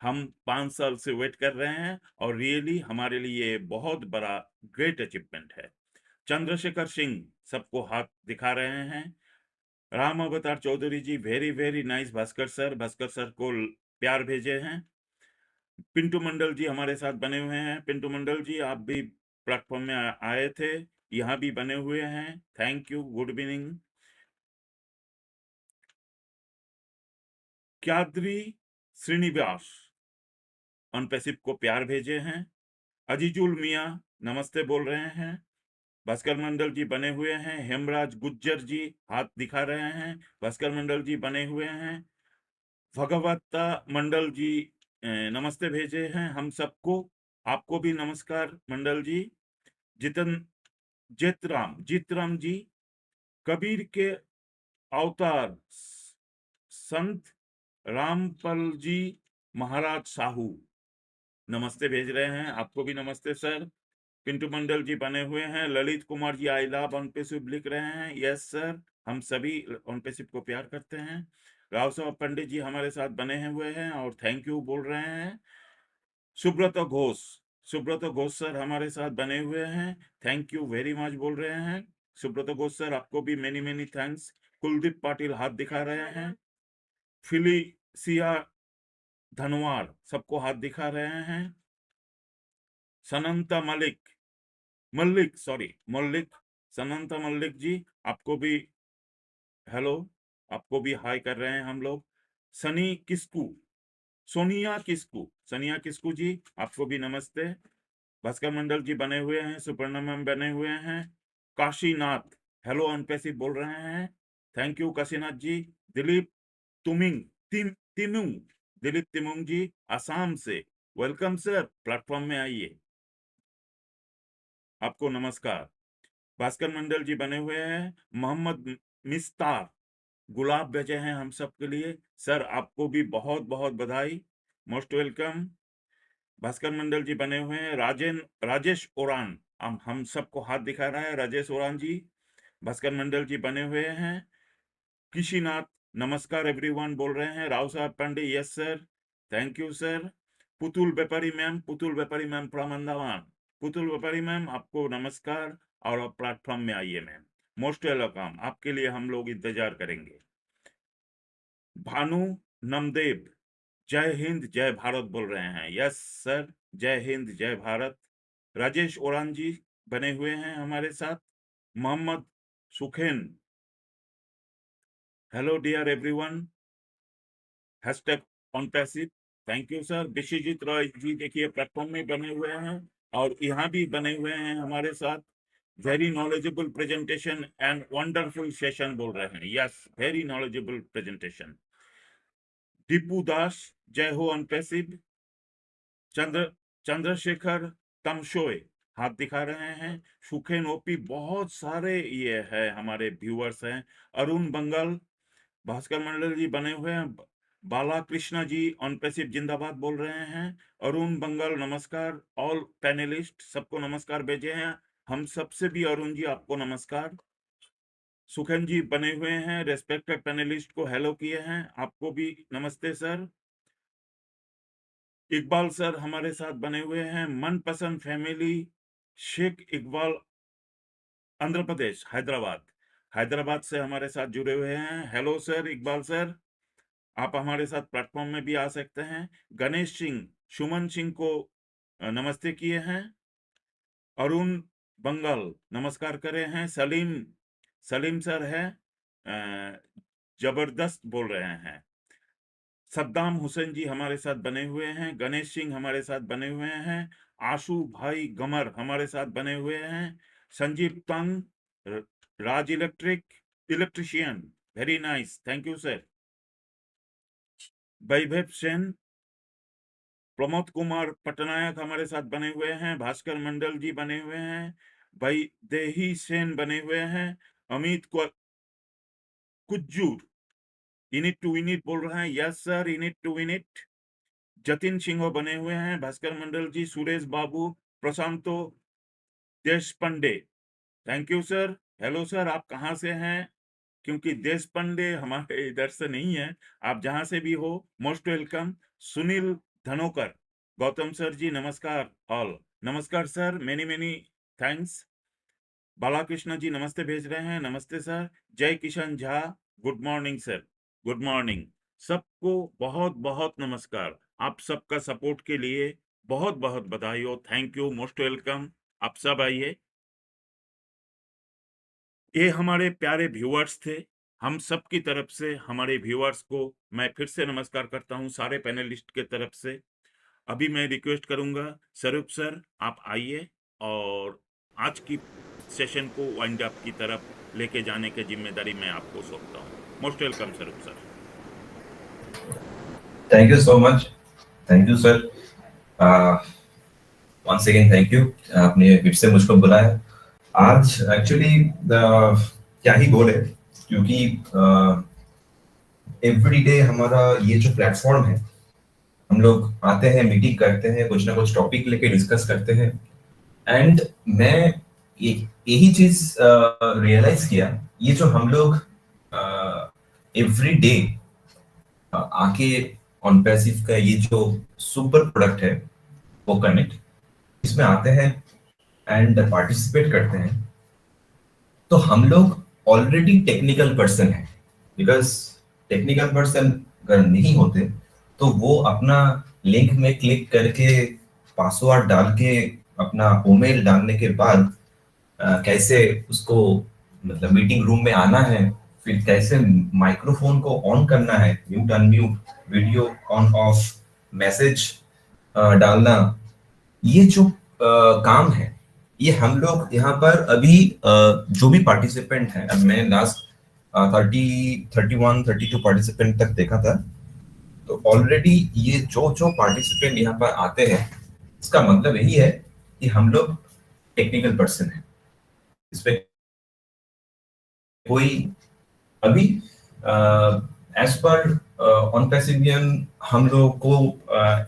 हम 5 साल से वेट कर रहे हैं और रियली हमारे लिए बहुत बड़ा ग्रेट अचीवमेंट है। चंद्रशेखर सिंह सबको हाथ दिखा रहे हैं। राम अवतार चौधरी जी वेरी नाइस। भास्कर सर को प्यार भेजे हैं। पिंटू मंडल जी हमारे साथ बने हुए हैं। पिंटू मंडल जी आप भी प्लेटफॉर्म में आए थे, यहाँ भी बने हुए हैं, thank you, good evening. Kyadri Srinivas on passive को प्यार भेजे हैं। अजीजुल मियाँ नमस्ते बोल रहे हैं। भास्कर मंडल जी बने हुए हैं। हेमराज गुज्जर जी हाथ दिखा रहे हैं। भास्कर मंडल जी बने हुए हैं। भगवत्ता मंडल जी नमस्ते भेजे हैं हम सबको। आपको भी नमस्कार मंडल जी। जीतराम जी, कबीर के अवतार संत रामपल जी महाराज साहू नमस्ते भेज रहे हैं। आपको भी नमस्ते सर। पिंटू मंडल जी बने हुए हैं। Lalit Kumar ji I love on passive लिख रहे हैं। यस सर, हम सभी ऑन पैसिव को प्यार करते हैं। राव साहब पंडित जी हमारे साथ बने हुए हैं और थैंक यू बोल रहे हैं। सुब्रत घोष सर हमारे साथ बने हुए हैं, थैंक यू वेरी मच बोल रहे हैं। सुब्रत घोष सर आपको भी मेनी थैंक्स। कुलदीप पाटिल हाथ दिखा रहे हैं। फिलिसिया धनवार सबको हाथ दिखा रहे हैं। सनंता मल्लिक सनंता मल्लिक जी आपको भी हेलो, आपको भी हाय कर रहे हैं हम लोग। सनी किस्कू, सोनिया किस्कू जी, आपको भी नमस्ते। भास्कर मंडल जी बने हुए हैं, सुपर्णा मैम बने हुए हैं, काशीनाथ हेलो अनपैसिव बोल रहे हैं, थैंक यू काशीनाथ जी। दिलीप तुमिंग तिमुंग दिलीप तिमुंग जी आसाम से, वेलकम सर, प्लेटफॉर्म में आइए, आपको नमस्कार। भास्कर मंडल जी बने हुए हैं, मोहम्मद मिस्तार गुलाब भेजे हैं हम सब के लिए, सर आपको भी बहुत बहुत बधाई, मोस्ट वेलकम। भास्कर मंडल जी बने हुए हैं, राजेश ओरान, हम सबको हाथ दिखा रहा है राजेश ओरान जी। भास्कर मंडल जी बने हुए हैं, किशीनाथ नमस्कार एवरीवन बोल रहे हैं, Rao Sahab Pandey yes sir, thank you sir. Putul Vyapari ma'am from Andaman, Putul Vyapari ma'am आपको नमस्कार और आप प्लेटफॉर्म में आइए मैम, मोस्ट वेलकम, आपके लिए हम लोग इंतजार करेंगे। भानु नमदेव जय हिंद जय भारत बोल रहे हैं, यस सर, जय हिंद जय भारत। राजेश ओरान जी बने हुए हैं हमारे साथ, Mohammad Sukhen hello dear everyone, hashtag on passive, thank you sir. Biswajit Roy ji देखिए प्लेटफॉर्म में बने हुए हैं और यहाँ भी बने हुए हैं हमारे साथ, very knowledgeable presentation and wonderful session बोल रहे हैं, yes very knowledgeable presentation. Dipu Das जय हो अनपैसिव, चंद्रशेखर तमशोय हाथ दिखा रहे हैं, सुखेन ओपी, बहुत सारे ये है हमारे व्यूअर्स हैं, अरुण बंगल, भास्कर मंडल जी बने हुए हैं, बाला कृष्णा जी अनपैसिव जिंदाबाद बोल रहे हैं, अरुण बंगल नमस्कार, ऑल पैनलिस्ट सबको नमस्कार भेजे हैं, हम सबसे भी अरुण जी आपको नमस्कार। सुखेन जी बने हुए हैं, रेस्पेक्टेड पैनलिस्ट को हेलो किए हैं, आपको भी नमस्ते सर। इकबाल सर हमारे साथ बने हुए हैं, मनपसंद फैमिली शेख इकबाल आंध्र प्रदेश हैदराबाद से हमारे साथ जुड़े हुए हैं, हेलो सर इकबाल सर, आप हमारे साथ प्लेटफॉर्म में भी आ सकते हैं। गणेश सिंह सुमन सिंह को नमस्ते किए हैं, अरुण बंगल नमस्कार करे हैं, सलीम सर है जबरदस्त बोल रहे हैं, सद्दाम हुसैन जी हमारे साथ बने हुए हैं, गणेश सिंह हमारे साथ बने हुए हैं, आशु भाई गमर हमारे साथ बने हुए हैं, Sanjeev Tang Raj electrician very nice, thank you sir. Vaibhav Sen, Pramod Kumar Patnaik हमारे साथ बने हुए हैं, भास्कर मंडल जी बने हुए हैं, भाई देही सेन बने हुए हैं, Amit Kujur in it to win it बोल रहे हैं, yes sir in it to win it. Jatin Singh बने हुए हैं, Bhaskar Mandal ji, Suresh Babu, Prashanto Deshpande, thank you sir. Hello sir, आप कहाँ से हैं? क्योंकि देशपांडे हमारे इधर से नहीं है, आप जहां से भी हो most welcome. Sunil Dhanokar, Gautam sir ji नमस्कार, ऑल नमस्कार sir, many thanks. Balakrishna ji नमस्ते भेज रहे हैं, नमस्ते sir. Jay Kishan Jha, good morning sir, good morning, सबको बहुत बहुत नमस्कार, आप सबका सपोर्ट के लिए बहुत बहुत बधाई हो, थैंक यू, मोस्ट वेलकम, आप सब आइए। ये हमारे प्यारे व्यूअर्स थे, हम सब की तरफ से हमारे व्यूअर्स को मैं फिर से नमस्कार करता हूं सारे पैनलिस्ट के तरफ से। अभी मैं रिक्वेस्ट करूंगा स्वरूप सर आप आइए और आज की सेशन को वाइंड अप की तरफ लेके जाने की जिम्मेदारी मैं आपको सौंपता हूं, most welcome Swaroop sir.
Thank you so much, thank you sir, once again thank you, आपने फिर से मुझको बुलाया। आज एक्चुअली क्या ही बोले, क्योंकि एवरीडे हमारा ये जो प्लेटफॉर्म है, हम लोग आते हैं, मीटिंग करते हैं, कुछ ना कुछ टॉपिक लेके डिस्कस करते हैं, एंड मैं यही चीज रियलाइज किया, ये जो हम लोग एवरी डे आके ऑन पैसिव का ये जो सुपर प्रोडक्ट है वो कनेक्ट, इसमें आते हैं एंड पार्टिसिपेट करते हैं, तो हम लोग ऑलरेडी टेक्निकल पर्सन है, बिकॉज टेक्निकल पर्सन अगर नहीं होते तो वो अपना लिंक में क्लिक करके पासवर्ड डाल के अपना ईमेल डालने के बाद कैसे उसको मतलब मीटिंग रूम में आना है, फिर कैसे माइक्रोफोन को ऑन करना है, mute unmute, video on off, message डालना, ये जो काम है ये हम लोग यहाँ पर अभी जो भी पार्टिसिपेंट हैं, अब मैं लास्ट 31-32 पार्टिसिपेंट तक देखा था, तो ऑलरेडी ये जो पार्टिसिपेंट यहाँ पर आते हैं, इसका मतलब यही है कि हम लोग टेक्निकल पर्सन है। इस पे कोई अभी एज पर ऑन पैसिवियन हम लोग को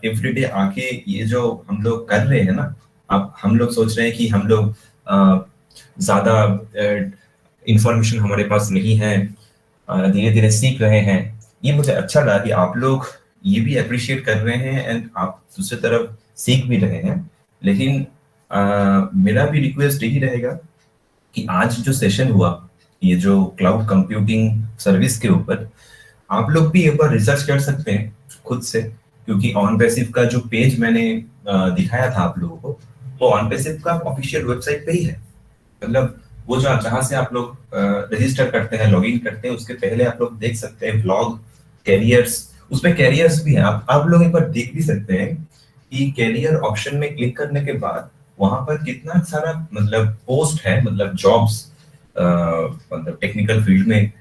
एवरीडे आके ये जो हम लोग कर रहे हैं ना, अब हम लोग सोच रहे हैं कि हम लोग ज्यादा इंफॉर्मेशन हमारे पास नहीं है, धीरे धीरे सीख रहे हैं। ये मुझे अच्छा लगा कि आप लोग ये भी अप्रिशिएट कर रहे हैं एंड आप दूसरी तरफ सीख भी रहे हैं। लेकिन मेरा भी रिक्वेस्ट यही रहेगा कि आज जो सेशन हुआ, ये जो क्लाउड कंप्यूटिंग सर्विस के ऊपर, आप लोग भी एक बार रिसर्च कर सकते हैं खुद से, क्योंकि ऑनपैसिव का जो पेज मैंने दिखाया था आप लोगों को, वो ऑनपैसिव का ऑफिशियल वेबसाइट पे ही है। मतलब वो जो जहाँ से आप लोग रजिस्टर करते हैं, लॉगिन करते हैं, उसके पहले आप लोग देख सकते हैं ब्लॉग, कैरियर्स, उसमें कैरियर्स भी है। आप लोग एक बार देख भी सकते हैं कि कैरियर ऑप्शन में क्लिक करने के बाद वहां पर कितना सारा मतलब पोस्ट है, मतलब जॉब्स, मतलब टेक्निकल फील्ड में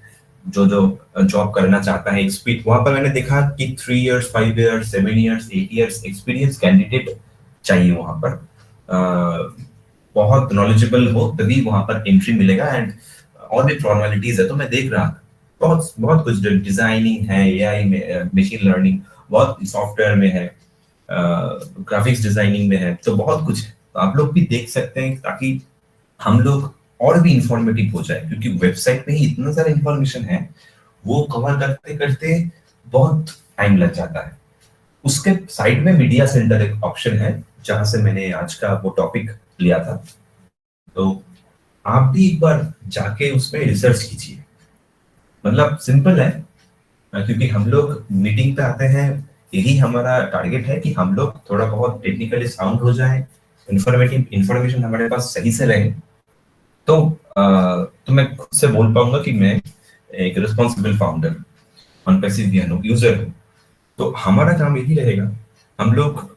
जो जॉब करना चाहता है, एक्सपीरियंस, वहां पर मैंने देखा कि 3 years, 5 years, 7 years, 8 years experience candidate चाहिए वहां पर। बहुत नॉलेजेबल हो तभी वहां पर एंट्री मिलेगा। एंड और भी फॉर्मेलिटीज है, तो मैं देख रहा था बहुत कुछ डिजाइनिंग है, एआई में, मशीन लर्निंग, बहुत सॉफ्टवेयर में है, ग्राफिक्स डिजाइनिंग में है, तो बहुत कुछ है। तो आप लोग भी देख सकते हैं ताकि हम लोग और भी इंफॉर्मेटिव हो जाए, क्योंकि वेबसाइट पे ही इतना सारा इंफॉर्मेशन है, वो कवर करते करते बहुत टाइम लग जाता है। उसके साइड में मीडिया सेंटर एक ऑप्शन है जहां से मैंने आज का वो टॉपिक लिया था, तो आप भी एक बार जाके उसमें रिसर्च कीजिए। मतलब सिंपल है, क्योंकि हम लोग मीटिंग पे आते हैं, यही हमारा टारगेट है कि हम लोग थोड़ा बहुत टेक्निकली साउंड हो जाए, इंफॉर्मेशन हमारे पास सही से रहे। तो मैं खुद से बोल पाऊंगा कि मैं एक रिस्पॉन्सिबल फाउंडर, ऑनपैसिव यूजर हूँ। तो हमारा काम यही रहेगा, हम लोग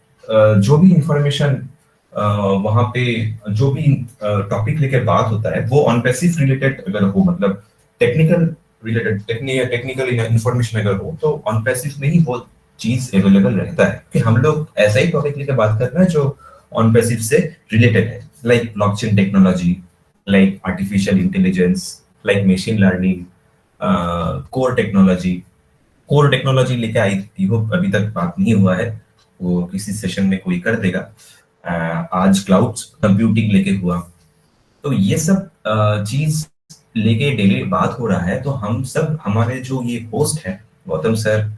जो भी इंफॉर्मेशन वहां पे जो भी टॉपिक लेके बात होता है, वो ऑनपैसिव रिलेटेड अगर हो, मतलब टेक्निकल रिलेटेड, टेक्निकल इंफॉर्मेशन अगर हो, तो ऑनपैसिव में ही वो चीज अवेलेबल रहता है कि हम लोग ऐसा ही टॉपिक लेके बात कर रहे हैं जो ऑनपैसिव से रिलेटेड है, like blockchain technology, like artificial intelligence, like machine learning, core technology लेके आई थी, वो अभी तक बात नहीं हुआ है, वो किसी सेशन में कोई कर देगा। आज क्लाउड कंप्यूटिंग लेके हुआ, तो ये सब चीज लेके डेली बात हो रहा है। तो हम सब, हमारे जो ये होस्ट है, गौतम सर,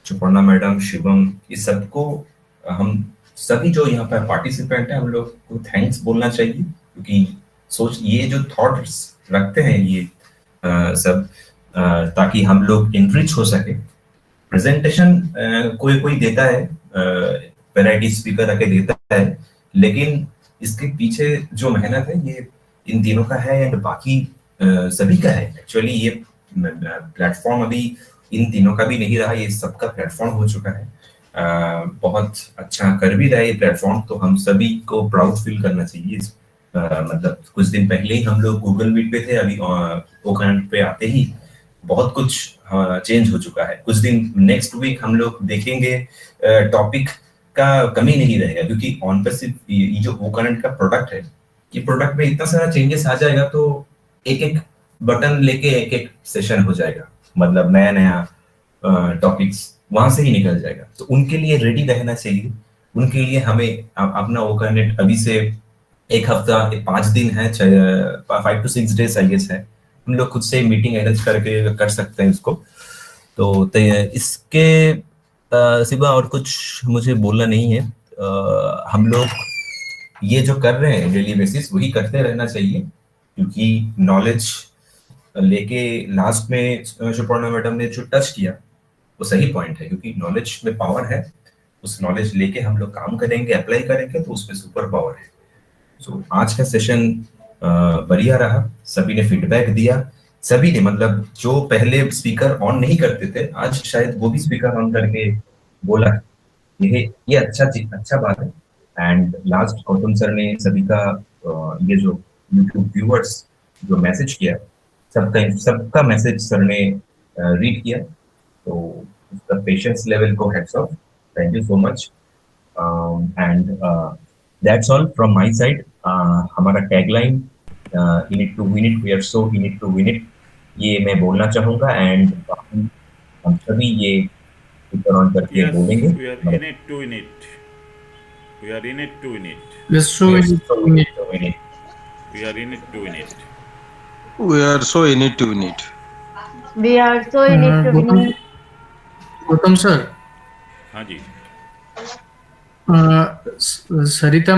सुपर्णा मैडम, शिवम, ये सबको, हम सभी जो यहाँ पर पार्टिसिपेंट है, हम लोग को थैंक्स बोलना चाहिए, क्योंकि सोच ये जो थॉट्स रखते हैं ये सब, ताकि हम लोग इनरिच हो सके। प्रेजेंटेशन कोई देता है, वैरायटी स्पीकर आके देता है, लेकिन इसके पीछे जो मेहनत है ये इन तीनों का है एंड बाकी सभी का है। एक्चुअली ये प्लेटफॉर्म अभी इन तीनों का भी नहीं रहा, ये सबका प्लेटफॉर्म हो चुका है। बहुत अच्छा कर भी रहा है ये प्लेटफॉर्म, तो हम सभी को प्राउड फील करना चाहिए। मतलब कुछ दिन पहले ही हम लोग गूगल मीट पे थे, अभी ओकैंट पे आते ही बहुत कुछ चेंज हो चुका है। कुछ दिन नेक्स्ट वीक हम लोग देखेंगे, टॉपिक का कमी नहीं रहेगा, क्योंकि ऑनपैसिव ये जो ओकैंट का प्रोडक्ट है, ये प्रोडक्ट में इतना सारा चेंजेस आ जाएगा, तो एक बटन लेके एक सेशन हो जाएगा, मतलब नया टॉपिक्स वहां से ही निकल जाएगा। तो उनके लिए रेडी रहना चाहिए, उनके लिए हमें अपना ओकैंट अभी से 1 हफ्ता 5 दिन है, 5 to 6 days आई गेस है, हम लोग खुद से मीटिंग अरेंज करके कर सकते हैं इसको। तो इसके सिवा और कुछ मुझे बोलना नहीं है। हम लोग ये जो कर रहे हैं डेली बेसिस, वही करते रहना चाहिए, क्योंकि नॉलेज लेके लास्ट में सुपर्णा मैडम ने जो टच किया वो सही पॉइंट है, क्योंकि नॉलेज में पावर है। उस नॉलेज लेके हम लोग काम करेंगे, अप्लाई करेंगे, तो उसमें सुपर पावर है। सो आज का सेशन बढ़िया रहा, सभी ने फीडबैक दिया, सभी ने, मतलब जो पहले स्पीकर ऑन नहीं करते थे, आज शायद वो भी स्पीकर ऑन करके बोला है। ये अच्छा बात है। एंड लास्ट गौतम सर ने सभी का ये जो यूट्यूब व्यूअर्स जो मैसेज किया, सबका मैसेज सर ने रीड किया, तो उसका पेशेंस लेवल को heads off, thank you so much. And that's all from my side. हमारा tagline in it to win it, we are so in it to win it, ये मैं बोलना चाहूंगा। एंड हम सभी ये स्पीकर ऑन करके
Yes,
बोलेंगे।
we are in it to win it. We are in it to win it.
Yes, so
Yes,
in
so we need to win it.
We are in it to win it.
We are so in it to win it.
We are so in it to win it.
Gautam sir,
हाँ जी।
सरिता